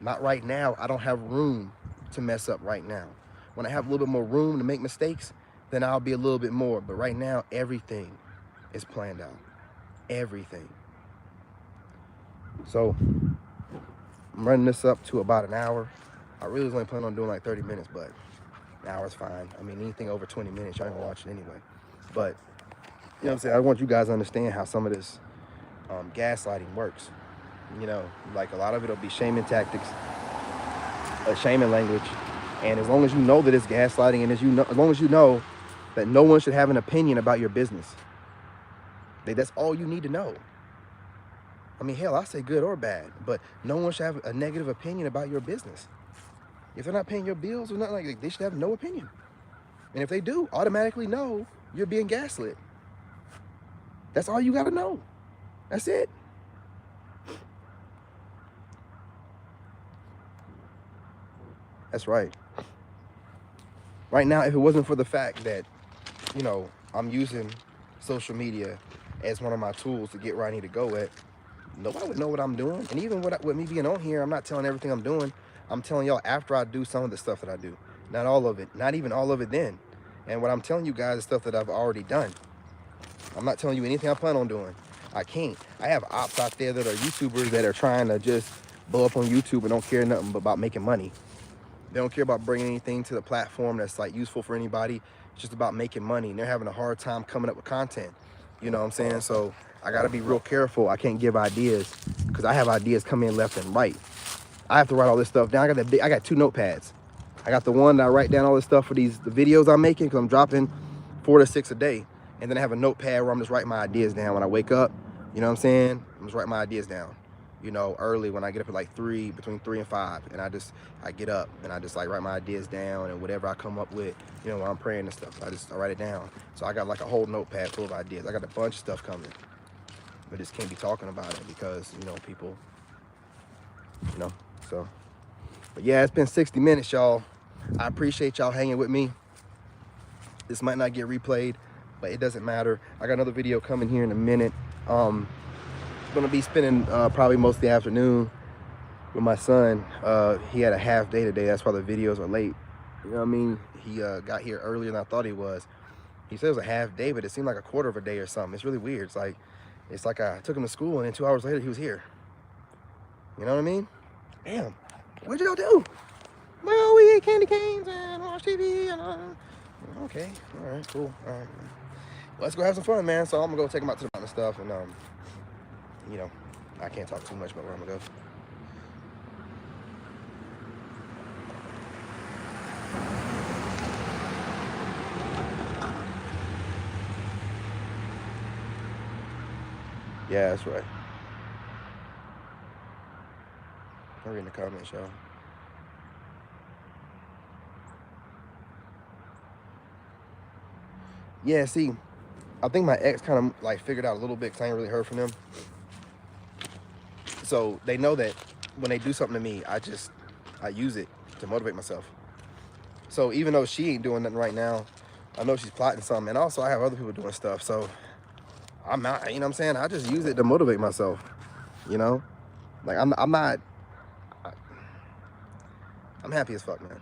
Not right now. I don't have room to mess up right now. When I have a little bit more room to make mistakes, then I'll be a little bit more. But right now, everything is planned out. Everything. So, I'm running this up to about an hour. I really was only planning on doing like 30 minutes, but an hour's fine. I mean, anything over 20 minutes, y'all ain't gonna watch it anyway. But, you know what I'm saying? I want you guys to understand how some of this gaslighting works. Like a lot of it will be shaming tactics, shaming language. And as long as you know that it's gaslighting, and as long as you know that no one should have an opinion about your business, that's all you need to know. I mean, hell, I say good or bad, but no one should have a negative opinion about your business. If they're not paying your bills or nothing like that, they should have no opinion. And if they do, automatically know you're being gaslit. That's all you got to know. That's it. That's right. Right now, if it wasn't for the fact that, I'm using social media as one of my tools to get where I need to go at, nobody would know what I'm doing. And even with me being on here, I'm not telling everything I'm doing. I'm telling y'all after I do some of the stuff that I do. Not all of it. Not even all of it then. And what I'm telling you guys is stuff that I've already done. I'm not telling you anything I plan on doing. I can't. I have ops out there that are YouTubers that are trying to just blow up on YouTube and don't care nothing about making money. They don't care about bringing anything to the platform that's like useful for anybody. It's just about making money, and they're having a hard time coming up with content. You know what I'm saying? So I got to be real careful. I can't give ideas because I have ideas come in left and right. I have to write all this stuff down. I got 2 notepads. I got the one that I write down all this stuff for the videos I'm making, because I'm dropping 4 to 6 a day. And then I have a notepad where I'm just writing my ideas down when I wake up. You know what I'm saying? I'm just writing my ideas down. you know, early when I get up at like between 3 and 5, and I get up and I just like write my ideas down, and whatever I come up with, you know, when I'm praying and stuff, I write it down. So I got like a whole notepad full of ideas. I got a bunch of stuff coming, but just can't be talking about it because, you know, people, you know, so. But yeah, it's been 60 minutes, y'all. I appreciate y'all hanging with me. This might not get replayed, but it doesn't matter. I got another video coming here in a minute. Gonna be spending probably most of the afternoon with my son. He had a half day today. That's why the videos are late. You know what I mean? He got here earlier than I thought he was. He said it was a half day, but it seemed like a quarter of a day or something. It's really weird. It's like I took him to school, and then 2 hours later he was here. You know what I mean? Damn. What'd y'all do? Well, we ate candy canes and watched TV and okay. All right, cool. All right. Well, let's go have some fun, man. So I'm gonna go take him out to the mountain and stuff, and you know, I can't talk too much about where I'm gonna go. Yeah, that's right. I'm reading the comments, y'all. Yeah, see, I think my ex kind of like figured out a little bit because I ain't really heard from them. So they know that when they do something to me, I use it to motivate myself. So even though she ain't doing nothing right now, I know she's plotting something. And also I have other people doing stuff. So I'm not, you know what I'm saying? I just use it to motivate myself, you know? Like I'm happy as fuck, man.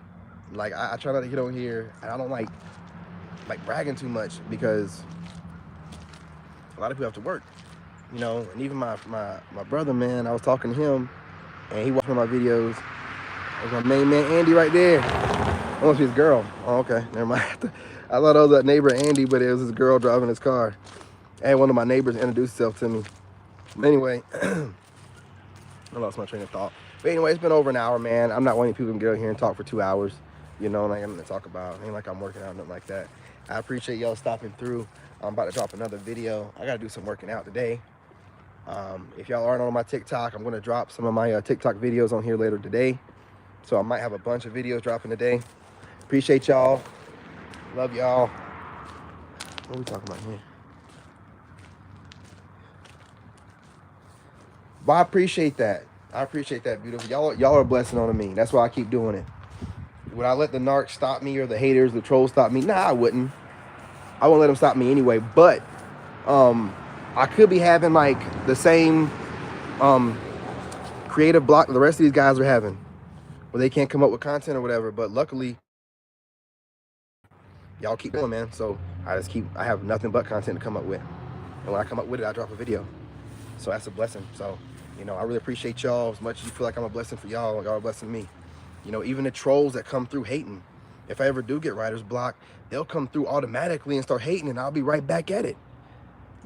Like I try not to get on here, and I don't like bragging too much because a lot of people have to work, you know. And even my brother, man, I was talking to him, and he watched one of my videos. There's my main man Andy right there. That must be his girl. Oh, okay, never mind. I thought it was that neighbor Andy, but it was his girl driving his car. I had one of my neighbors introduce himself to me. But anyway, I lost my train of thought. But anyway, it's been over an hour, man. I'm not wanting people to get out here and talk for 2 hours. You know, and I got nothing to talk about. It ain't like I'm working out, nothing like that. I appreciate y'all stopping through. I'm about to drop another video. I gotta do some working out today. If y'all aren't on my TikTok, I'm gonna drop some of my TikTok videos on here later today. So I might have a bunch of videos dropping today. Appreciate y'all. Love y'all. What are we talking about here? But I appreciate that. I appreciate that, beautiful. Y'all are a blessing on me. That's why I keep doing it. Would I let the narcs stop me or the haters, the trolls stop me? Nah, I wouldn't. I wouldn't let them stop me anyway. But I could be having like the same creative block the rest of these guys are having, where they can't come up with content or whatever. But luckily, y'all keep going, man. So I have nothing but content to come up with. And when I come up with it, I drop a video. So that's a blessing. So, you know, I really appreciate y'all. As much as you feel like I'm a blessing for y'all, y'all are a blessing to me. You know, even the trolls that come through hating, if I ever do get writer's block, they'll come through automatically and start hating, and I'll be right back at it.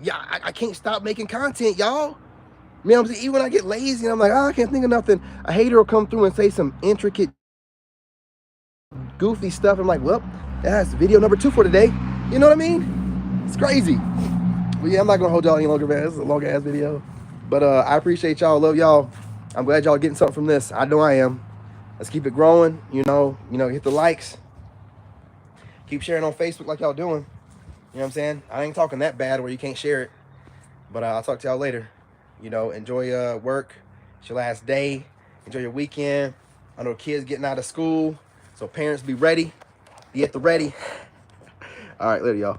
Yeah, I can't stop making content, y'all. You know what I'm saying? Even when I get lazy and I'm like, oh, I can't think of nothing, a hater will come through and say some intricate, goofy stuff. I'm like, well, that's video number 2 for today. You know what I mean? It's crazy. But yeah, I'm not gonna hold y'all any longer, man. This is a long ass video. But I appreciate y'all, love y'all. I'm glad y'all getting something from this. I know I am. Let's keep it growing, you know, hit the likes. Keep sharing on Facebook like y'all doing. You know what I'm saying? I ain't talking that bad where you can't share it. But I'll talk to y'all later. You know, enjoy work. It's your last day. Enjoy your weekend. I know kids getting out of school. So parents, be ready. Be at the ready. All right, later, y'all.